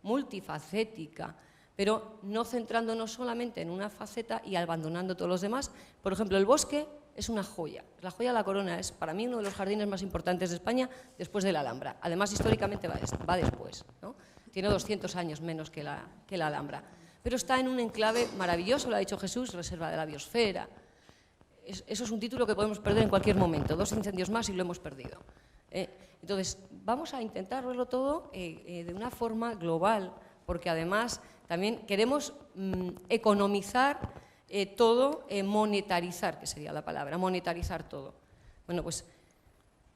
multifacética, pero no centrándonos solamente en una faceta y abandonando todos los demás. Por ejemplo, el bosque es una joya, la joya de la corona, es para mí uno de los jardines más importantes de España después de la Alhambra. Además, históricamente va después, ¿no? Tiene 200 años menos que la Alhambra, pero está en un enclave maravilloso, lo ha dicho Jesús, reserva de la biosfera. Eso es un título que podemos perder en cualquier momento, 2 incendios más y lo hemos perdido. Entonces, vamos a intentar verlo todo de una forma global, porque además también queremos economizar todo, monetarizar, que sería la palabra, monetarizar todo. Bueno, pues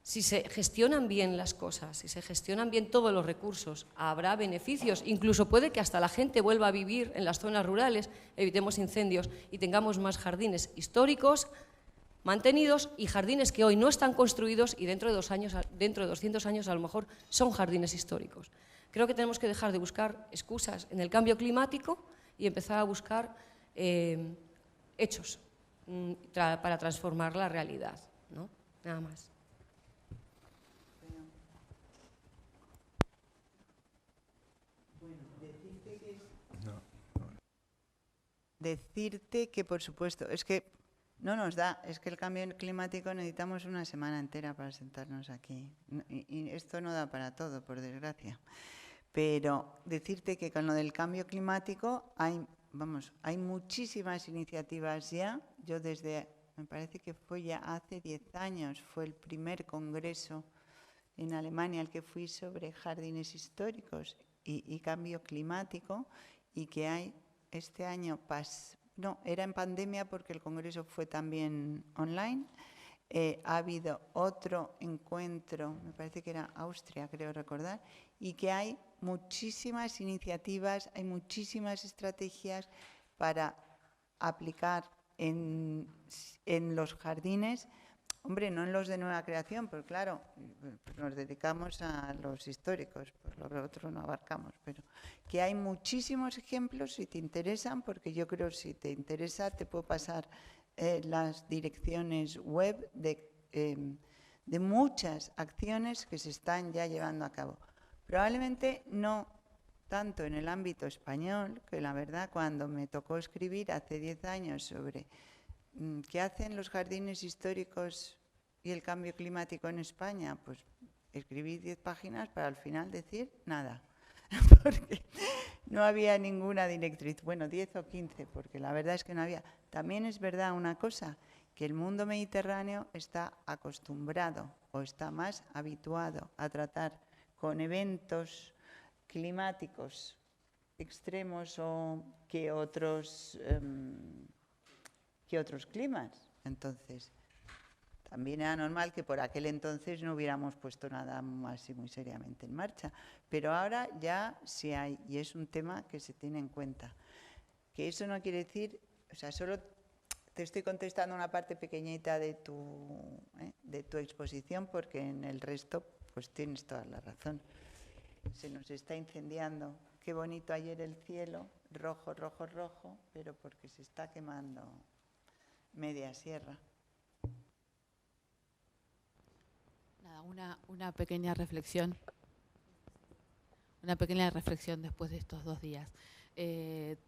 si se gestionan bien las cosas, si se gestionan bien todos los recursos, habrá beneficios. Incluso puede que hasta la gente vuelva a vivir en las zonas rurales, evitemos incendios y tengamos más jardines históricos mantenidos y jardines que hoy no están construidos y dentro de 200 años a lo mejor son jardines históricos. Creo que tenemos que dejar de buscar excusas en el cambio climático y empezar a buscar hechos para transformar la realidad, ¿no? Nada más. Decirte que, por supuesto, es que no nos da, es que el cambio climático necesitamos una semana entera para sentarnos aquí. Y esto no da para todo, por desgracia. Pero decirte que con lo del cambio climático hay muchísimas iniciativas ya. Yo me parece que fue ya hace 10 años, fue el primer congreso en Alemania al que fui sobre jardines históricos y cambio climático, y que hay este año, no, era en pandemia porque el congreso fue también online. Ha habido otro encuentro, me parece que era Austria, creo recordar, y que hay muchísimas iniciativas, hay muchísimas estrategias para aplicar en los jardines. Hombre, no en los de nueva creación, porque claro, nos dedicamos a los históricos, por lo otro no abarcamos, pero que hay muchísimos ejemplos si te interesan, porque yo creo si te interesa te puedo pasar las direcciones web de muchas acciones que se están ya llevando a cabo. Probablemente no tanto en el ámbito español, que la verdad cuando me tocó escribir hace 10 años sobre ¿qué hacen los jardines históricos y el cambio climático en España? Pues escribí 10 páginas para al final decir nada, porque no había ninguna directriz. Bueno, 10 o 15, porque la verdad es que no había. También es verdad una cosa, que el mundo mediterráneo está acostumbrado o está más habituado a tratar con eventos climáticos extremos que otros climas. Entonces, también era normal que por aquel entonces no hubiéramos puesto nada así muy seriamente en marcha. Pero ahora ya sí hay, y es un tema que se tiene en cuenta. Que eso no quiere decir, o sea, solo te estoy contestando una parte pequeñita de tu exposición, porque en el resto pues tienes toda la razón. Se nos está incendiando. Qué bonito ayer el cielo, rojo, rojo, rojo, pero porque se está quemando media sierra. Nada, una pequeña reflexión. Una pequeña reflexión después de estos 2 días.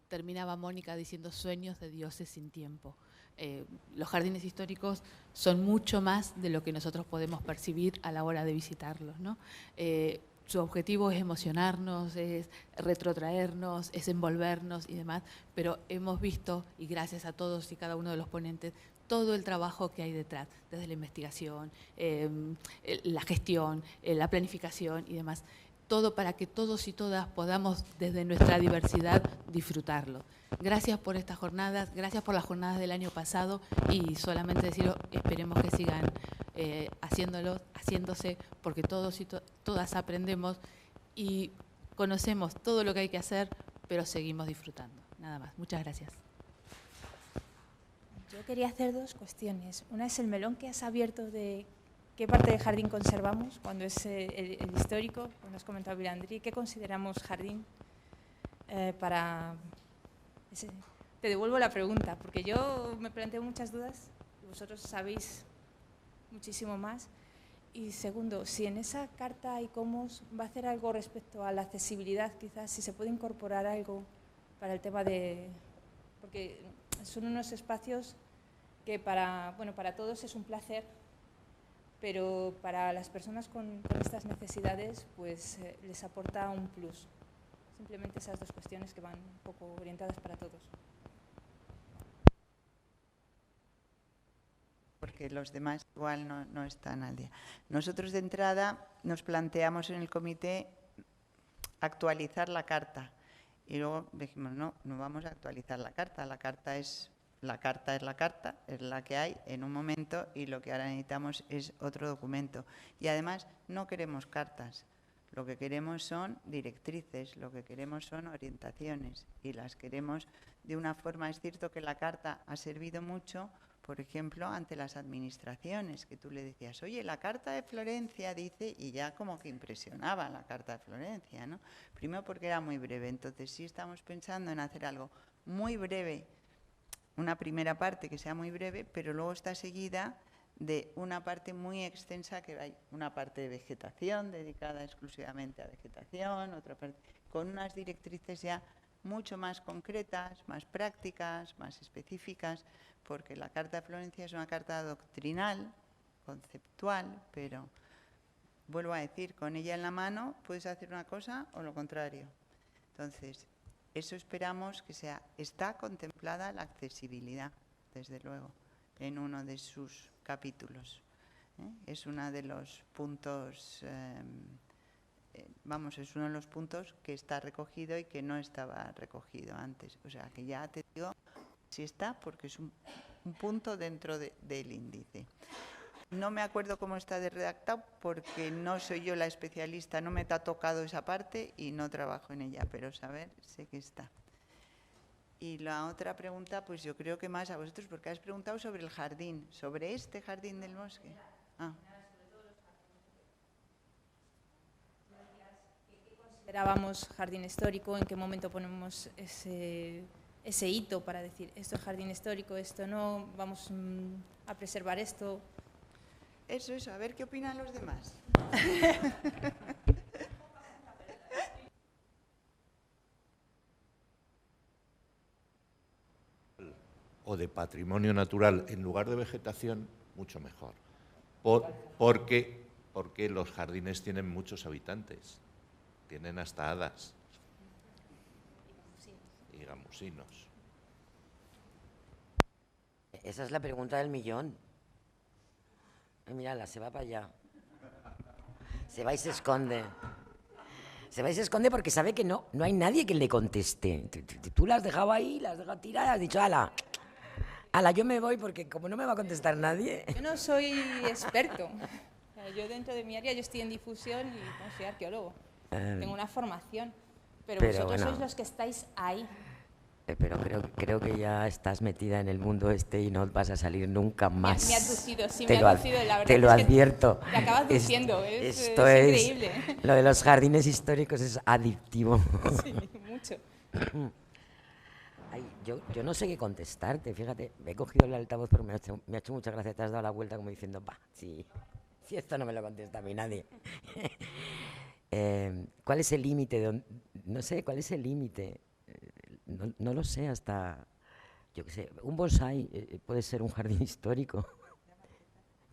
Terminaba Mónica diciendo sueños de dioses sin tiempo. Los jardines históricos son mucho más de lo que nosotros podemos percibir a la hora de visitarlos, ¿no? Su objetivo es emocionarnos, es retrotraernos, es envolvernos y demás, pero hemos visto, y gracias a todos y cada uno de los ponentes, todo el trabajo que hay detrás, desde la investigación, la gestión, la planificación y demás, todo para que todos y todas podamos desde nuestra diversidad disfrutarlo. Gracias por estas jornadas, gracias por las jornadas del año pasado y solamente deciros, esperemos que sigan haciéndose, porque todos y todas aprendemos y conocemos todo lo que hay que hacer, pero seguimos disfrutando. Nada más. Muchas gracias. Yo quería hacer 2 cuestiones. Una es el melón que has abierto de qué parte del jardín conservamos, cuando es el histórico, cuando has comentado Vilandri, ¿qué consideramos jardín? Te devuelvo la pregunta, porque yo me planteo muchas dudas y vosotros sabéis muchísimo más. Y segundo, si en esa carta ICOMOS va a hacer algo respecto a la accesibilidad, quizás si se puede incorporar algo para el tema de... Porque son unos espacios que para todos es un placer, pero para las personas con estas necesidades pues les aporta un plus. Simplemente esas dos cuestiones que van un poco orientadas para todos. Porque los demás igual no están al día. Nosotros de entrada nos planteamos en el comité actualizar la carta y luego dijimos no vamos a actualizar la carta. La carta es la carta, es la que hay en un momento y lo que ahora necesitamos es otro documento. Y además no queremos cartas, lo que queremos son directrices, lo que queremos son orientaciones y las queremos de una forma. Es cierto que la carta ha servido mucho, por ejemplo, ante las administraciones, que tú le decías, oye, la Carta de Florencia dice, y ya como que impresionaba la Carta de Florencia, ¿no? Primero porque era muy breve, entonces sí estamos pensando en hacer algo muy breve, una primera parte que sea muy breve, pero luego está seguida de una parte muy extensa, que hay una parte de vegetación dedicada exclusivamente a vegetación, otra parte con unas directrices ya mucho más concretas, más prácticas, más específicas, porque la Carta de Florencia es una carta doctrinal, conceptual, pero vuelvo a decir, con ella en la mano puedes hacer una cosa o lo contrario. Entonces, eso esperamos que sea. Está contemplada la accesibilidad, desde luego, en uno de sus capítulos. Es uno de los puntos... es uno de los puntos que está recogido y que no estaba recogido antes. O sea, que ya te digo, si está, porque es un punto dentro del índice. No me acuerdo cómo está de redactado, porque no soy yo la especialista, no me ha tocado esa parte y no trabajo en ella, pero saber, sé que está. Y la otra pregunta, pues yo creo que más a vosotros, porque has preguntado sobre el jardín, sobre este jardín del bosque. Considerábamos jardín histórico, en qué momento ponemos ese hito para decir esto es jardín histórico, esto no, vamos a preservar esto. Eso, a ver qué opinan los demás. O de patrimonio natural en lugar de vegetación, mucho mejor. Porque los jardines tienen muchos habitantes. Tienen hasta hadas y gamusinos. Esa es la pregunta del millón. Mírala, se va para allá. Se va y se esconde. Se va y se esconde porque sabe que no hay nadie que le conteste. Tú la has dejado ahí, la has dejado tirada, has dicho, ala, yo me voy porque como no me va a contestar nadie. Yo no soy experto. Yo dentro de mi área, yo estoy en difusión y soy arqueólogo. Tengo una formación, pero vosotros bueno, sois los que estáis ahí. Pero creo que ya estás metida en el mundo y no vas a salir nunca más. Me ha aducido, sí, me ha aducido, la verdad. Te lo advierto. Te acabas diciendo, es increíble. Lo de los jardines históricos es adictivo. Sí, mucho. Ay, yo no sé qué contestarte, fíjate, me he cogido el altavoz porque me ha hecho mucha gracia, te has dado la vuelta como diciendo, si esto no me lo contesta a mí nadie. ¿Cuál es el límite? No sé, ¿cuál es el límite? No lo sé hasta, yo qué sé, un bonsái puede ser un jardín histórico,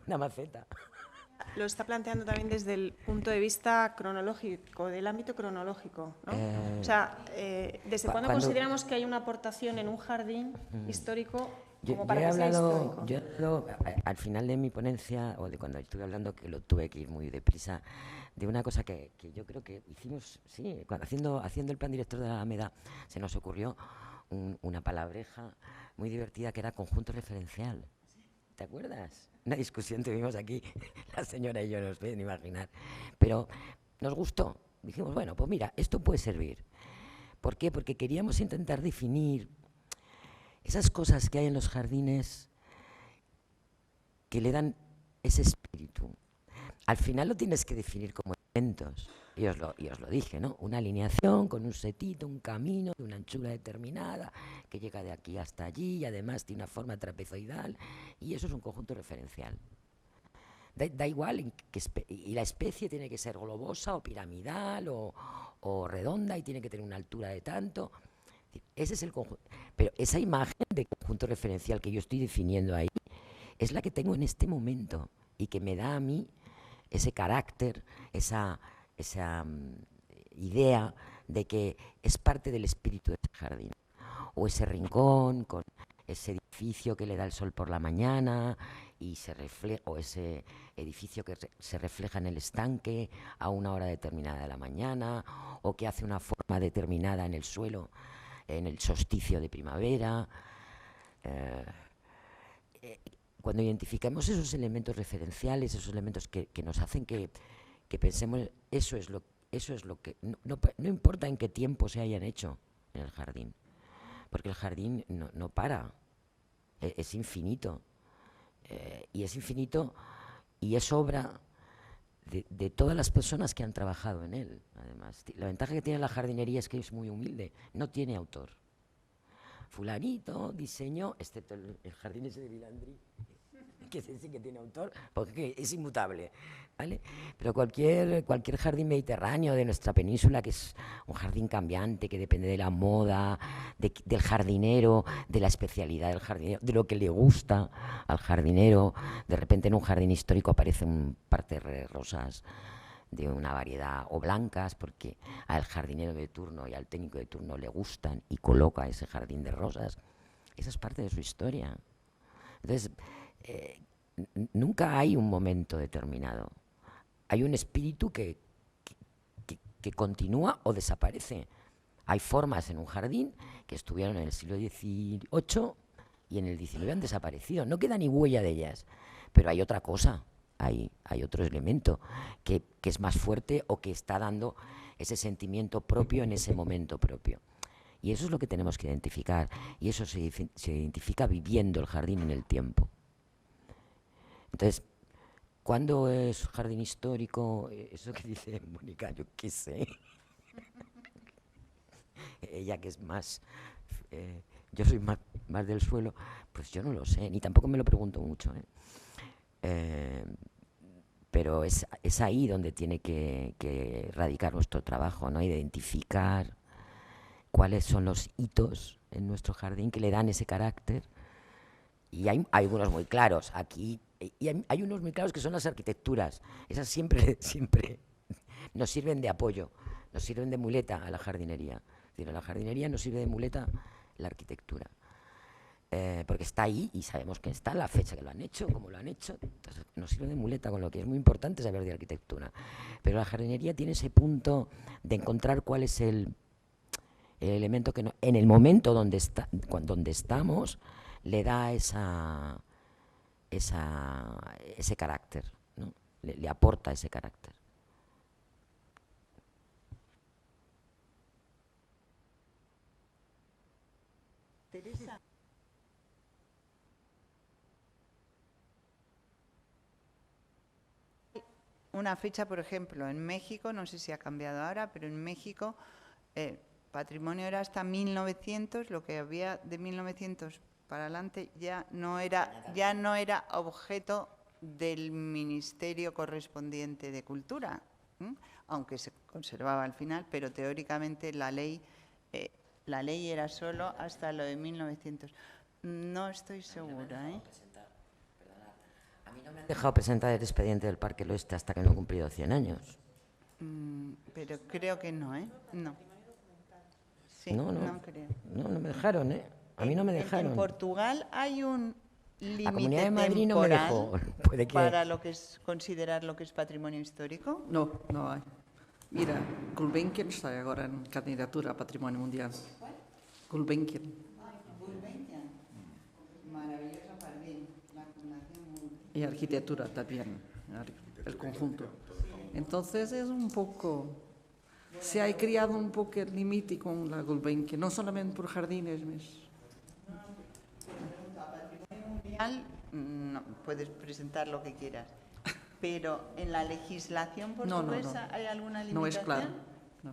una maceta. Lo está planteando también desde el punto de vista cronológico, del ámbito cronológico, ¿no? O sea, ¿desde cuándo consideramos que hay una aportación en un jardín histórico como para que sea histórico? Yo he hablado, al final de mi ponencia, o de cuando estuve hablando, que lo tuve que ir muy deprisa, de una cosa que yo creo que hicimos, sí, haciendo el plan director de la Alameda, se nos ocurrió una palabreja muy divertida que era conjunto referencial. ¿Te acuerdas? Una discusión tuvimos aquí, la señora y yo, no os pueden imaginar. Pero nos gustó. Dijimos, bueno, pues mira, esto puede servir. ¿Por qué? Porque queríamos intentar definir esas cosas que hay en los jardines que le dan ese espíritu. Al final lo tienes que definir como elementos. Y os lo dije, ¿no? Una alineación con un setito, un camino de una anchura determinada que llega de aquí hasta allí y además tiene una forma trapezoidal y eso es un conjunto referencial. Da igual, y la especie tiene que ser globosa o piramidal o redonda y tiene que tener una altura de tanto. Ese es el conjunto. Pero esa imagen de conjunto referencial que yo estoy definiendo ahí es la que tengo en este momento y que me da a mí ese carácter, esa idea de que es parte del espíritu de ese jardín. O ese rincón con ese edificio que le da el sol por la mañana y se refleja, o ese edificio que se refleja en el estanque a una hora determinada de la mañana, o que hace una forma determinada en el suelo en el solsticio de primavera. Cuando identificamos esos elementos referenciales, esos elementos que nos hacen que pensemos, eso es lo que... No importa en qué tiempo se hayan hecho en el jardín, porque el jardín no para, es infinito. Y es infinito y es obra de todas las personas que han trabajado en él. Además, la ventaja que tiene la jardinería es que es muy humilde, no tiene autor. Fulanito diseñó, excepto el jardín ese de Vilandri, que sí que tiene autor, porque es inmutable, ¿vale? Pero cualquier jardín mediterráneo de nuestra península, que es un jardín cambiante, que depende de la moda, del jardinero, de la especialidad del jardinero, de lo que le gusta al jardinero. De repente en un jardín histórico aparecen un parterre de rosas de una variedad, o blancas, porque al jardinero de turno y al técnico de turno le gustan y coloca ese jardín de rosas. Esa es parte de su historia. Entonces, nunca hay un momento determinado. Hay un espíritu que continúa o desaparece. Hay formas en un jardín que estuvieron en el siglo XVIII y en el XIX han desaparecido. No queda ni huella de ellas, pero hay otra cosa. Hay otro elemento que es más fuerte o que está dando ese sentimiento propio en ese momento propio. Y eso es lo que tenemos que identificar. Y eso se identifica viviendo el jardín en el tiempo. Entonces, ¿cuándo es jardín histórico? Eso que dice Mónica, yo qué sé. Ella que es más... yo soy más del suelo, pues yo no lo sé, ni tampoco me lo pregunto mucho. Pero es ahí donde tiene que radicar nuestro trabajo, ¿no? Identificar cuáles son los hitos en nuestro jardín que le dan ese carácter. Y hay algunos muy claros aquí, y hay unos muy claros que son las arquitecturas. Esas siempre nos sirven de apoyo, nos sirven de muleta a la jardinería. Es decir, a la jardinería nos sirve de muleta la arquitectura. Porque está ahí y sabemos que está, la fecha que lo han hecho, cómo lo han hecho. Entonces nos sirve de muleta, con lo que es muy importante saber de arquitectura. Pero la jardinería tiene ese punto de encontrar cuál es el elemento que en el momento donde estamos le da ese carácter, ¿no? Le aporta ese carácter. Teresa. Una fecha, por ejemplo, en México, no sé si ha cambiado ahora, pero en México patrimonio era hasta 1900, lo que había de 1900 para adelante ya no era objeto del ministerio correspondiente de Cultura, aunque se conservaba al final, pero teóricamente la ley era solo hasta lo de 1900. No estoy segura, ¿eh? A mí no me han dejado presentar el expediente del Parque del Oeste hasta que no he cumplido 100 años. Pero creo que no, ¿eh? No. Sí, no creo. No me dejaron, ¿eh? A mí no me dejaron. En Portugal hay un límite La Comunidad de Madrid no me dejó. Puede que... para lo que es considerar lo que es patrimonio histórico. No hay. Mira, Gulbenkian está agora en candidatura a Patrimonio Mundial. Gulbenkian. Gulbenkian. Maravilloso jardín. La fundación. Y arquitectura también, el conjunto. Entonces es un poco... Se ha creado un poco el límite con la Gulbenkian, no solamente por jardines. Patrimonio mundial, no, puedes presentar lo que quieras, pero en la legislación portuguesa ¿hay alguna limitación? No es claro. No.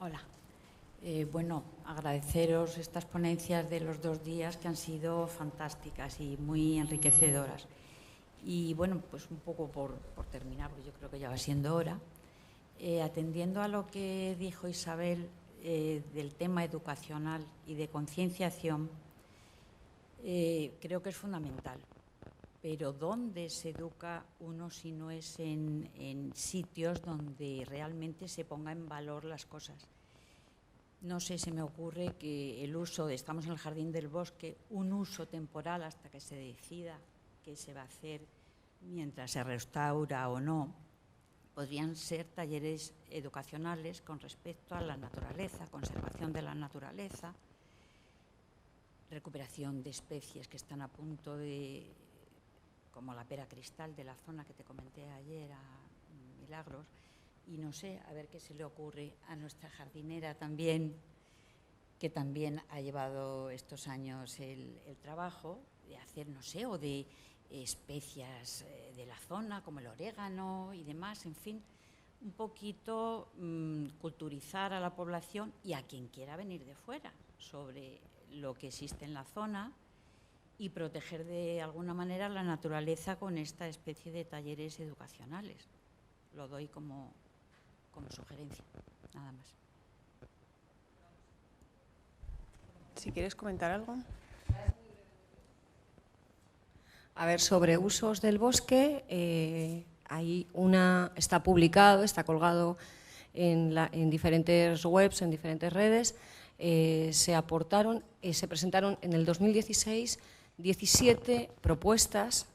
Hola. Bueno, agradeceros estas ponencias de los 2 días que han sido fantásticas y muy enriquecedoras. Y bueno, pues un poco por terminar, porque yo creo que ya va siendo hora, atendiendo a lo que dijo Isabel del tema educacional y de concienciación, creo que es fundamental. Pero ¿dónde se educa uno si no es en sitios donde realmente se ponga en valor las cosas? No sé, se me ocurre que el uso estamos en el Jardín del Bosque, un uso temporal hasta que se decida qué se va a hacer mientras se restaura o no, podrían ser talleres educacionales con respecto a la naturaleza, conservación de la naturaleza, recuperación de especies que están a punto de, como la pera cristal de la zona que te comenté ayer a Milagros, y no sé, a ver qué se le ocurre a nuestra jardinera también, que también ha llevado estos años el trabajo de hacer, no sé, o de especias de la zona, como el orégano y demás, en fin, un poquito culturizar a la población y a quien quiera venir de fuera sobre lo que existe en la zona y proteger de alguna manera la naturaleza con esta especie de talleres educacionales. Lo doy como sugerencia, nada más. Si quieres comentar algo. A ver, sobre usos del bosque, está publicado, está colgado en diferentes webs, en diferentes redes. Se presentaron en el 2016 17 propuestas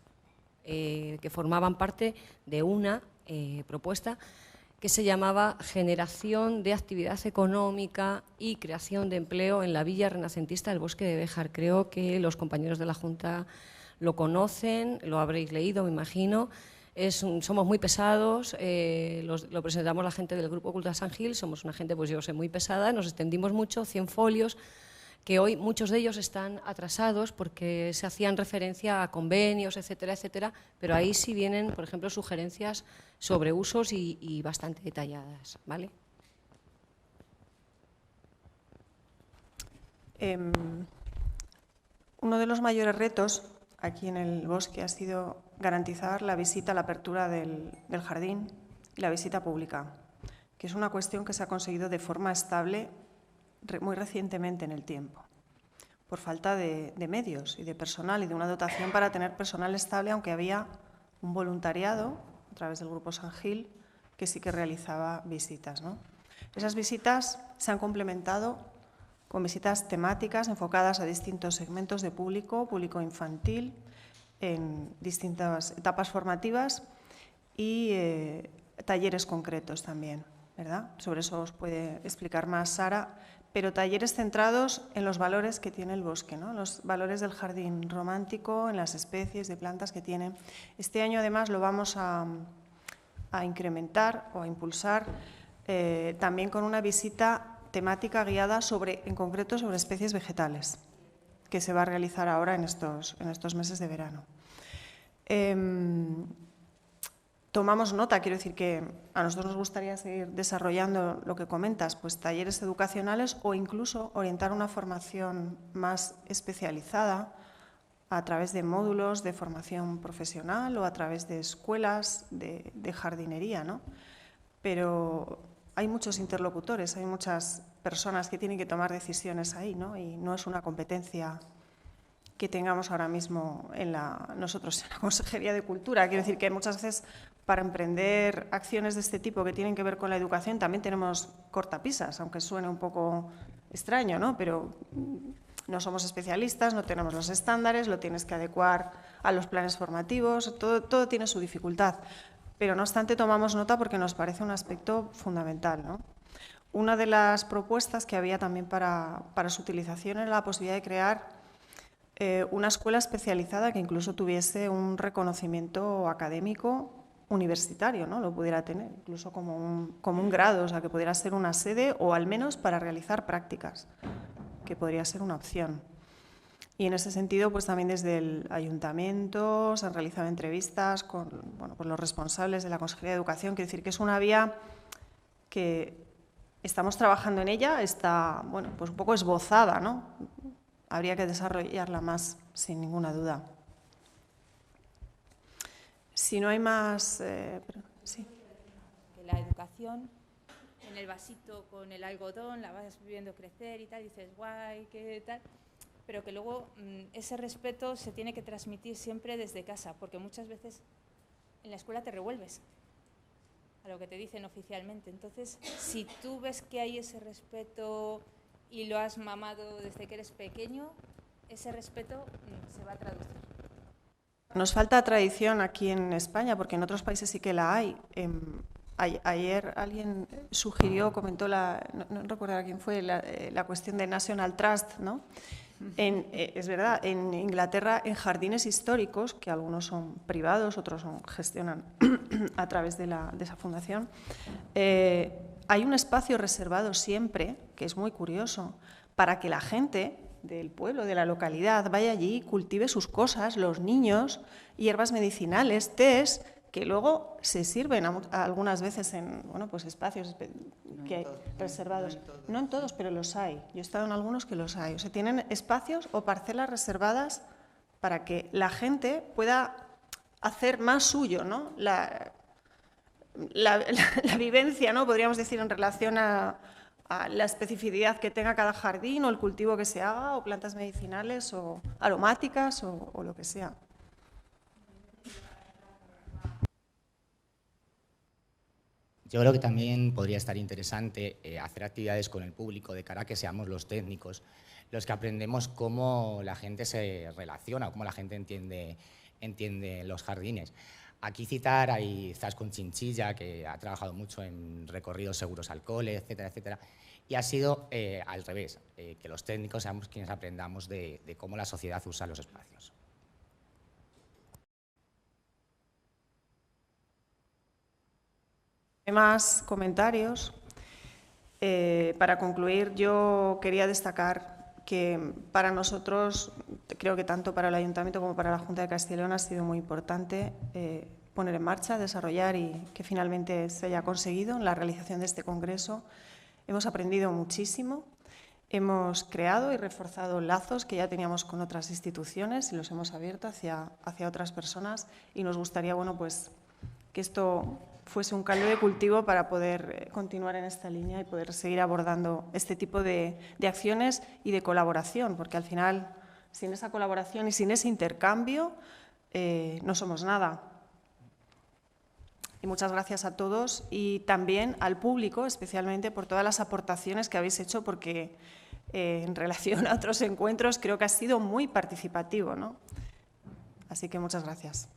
que formaban parte de una propuesta que se llamaba Generación de Actividad Económica y Creación de Empleo en la Villa Renacentista del Bosque de Béjar. Creo que los compañeros de la Junta lo conocen, lo habréis leído, me imagino. Somos muy pesados, lo presentamos la gente del Grupo Cultural San Gil, somos una gente, pues yo sé, muy pesada, nos extendimos mucho, 100 folios, que hoy muchos de ellos están atrasados porque se hacían referencia a convenios, etcétera, etcétera, pero ahí sí vienen, por ejemplo, sugerencias sobre usos y bastante detalladas, ¿vale? Uno de los mayores retos aquí en el bosque ha sido garantizar la visita, la apertura del jardín y la visita pública, que es una cuestión que se ha conseguido de forma estable muy recientemente en el tiempo, por falta de medios y de personal y de una dotación para tener personal estable, aunque había un voluntariado a través del Grupo San Gil que sí que realizaba visitas, ¿no? Esas visitas se han complementado con visitas temáticas enfocadas a distintos segmentos de público infantil, en distintas etapas formativas y talleres concretos también, ¿verdad? Sobre eso os puede explicar más Sara, pero talleres centrados en los valores que tiene el bosque, ¿no? Los valores del jardín romántico, en las especies de plantas que tiene. Este año además lo vamos a incrementar o a impulsar también con una visita temática guiada en concreto sobre especies vegetales, que se va a realizar ahora en estos meses de verano. Tomamos nota, quiero decir que a nosotros nos gustaría seguir desarrollando lo que comentas, pues talleres educacionales o incluso orientar una formación más especializada a través de módulos de formación profesional o a través de escuelas de jardinería, ¿no? Pero hay muchos interlocutores, hay muchas personas que tienen que tomar decisiones ahí, ¿no? Y no es una competencia que tengamos ahora mismo nosotros en la Consejería de Cultura. Quiero decir que muchas veces para emprender acciones de este tipo que tienen que ver con la educación también tenemos cortapisas, aunque suene un poco extraño, ¿no? Pero no somos especialistas, no tenemos los estándares, lo tienes que adecuar a los planes formativos, todo tiene su dificultad. Pero no obstante tomamos nota porque nos parece un aspecto fundamental, ¿no? Una de las propuestas que había también para su utilización era la posibilidad de crear una escuela especializada que incluso tuviese un reconocimiento académico universitario, ¿no? Lo pudiera tener, incluso como un grado, o sea, que pudiera ser una sede o al menos para realizar prácticas, que podría ser una opción. Y en ese sentido, pues también desde el ayuntamiento se han realizado entrevistas con los responsables de la Consejería de Educación, quiero decir que es una vía que estamos trabajando en ella, está, bueno, pues un poco esbozada, ¿no? Habría que desarrollarla más, sin ninguna duda. Si no hay más... sí. La educación, en el vasito con el algodón, la vas viendo crecer y tal, y dices, guay, qué tal, pero que luego ese respeto se tiene que transmitir siempre desde casa, porque muchas veces en la escuela te revuelves a lo que te dicen oficialmente. Entonces, si tú ves que hay ese respeto y lo has mamado desde que eres pequeño, ese respeto se va a traducir. Nos falta tradición aquí en España, porque en otros países sí que la hay. Ayer alguien sugirió, comentó, no recuerdo a quién fue, la cuestión de National Trust, ¿no? Es verdad, en Inglaterra, en jardines históricos, que algunos son privados, otros gestionan a través de esa fundación, hay un espacio reservado siempre, que es muy curioso, para que la gente del pueblo, de la localidad, vaya allí, cultive sus cosas, los niños, hierbas medicinales, tés, que luego se sirven algunas veces en pues espacios que hay reservados. No en todos, pero los hay. Yo he estado en algunos que los hay. O sea, tienen espacios o parcelas reservadas para que la gente pueda hacer más suyo, ¿no? La vivencia, ¿no? Podríamos decir, en relación a la especificidad que tenga cada jardín o el cultivo que se haga, o plantas medicinales o aromáticas o lo que sea. Yo creo que también podría estar interesante hacer actividades con el público de cara a que seamos los técnicos los que aprendemos cómo la gente se relaciona, cómo la gente entiende los jardines. Aquí citar a Izaskun Chinchilla, que ha trabajado mucho en recorridos seguros al cole, etcétera, etcétera, y ha sido al revés, que los técnicos seamos quienes aprendamos de cómo la sociedad usa los espacios. ¿Hay más comentarios? Para concluir, yo quería destacar que para nosotros, creo que tanto para el Ayuntamiento como para la Junta de Castilla y León ha sido muy importante poner en marcha, desarrollar y que finalmente se haya conseguido en la realización de este congreso. Hemos aprendido muchísimo, hemos creado y reforzado lazos que ya teníamos con otras instituciones y los hemos abierto hacia otras personas y nos gustaría, pues, que esto fuese un caldo de cultivo para poder continuar en esta línea y poder seguir abordando este tipo de acciones y de colaboración, porque al final, sin esa colaboración y sin ese intercambio, no somos nada. Y muchas gracias a todos y también al público, especialmente por todas las aportaciones que habéis hecho, porque en relación a otros encuentros creo que ha sido muy participativo, ¿no? Así que muchas gracias.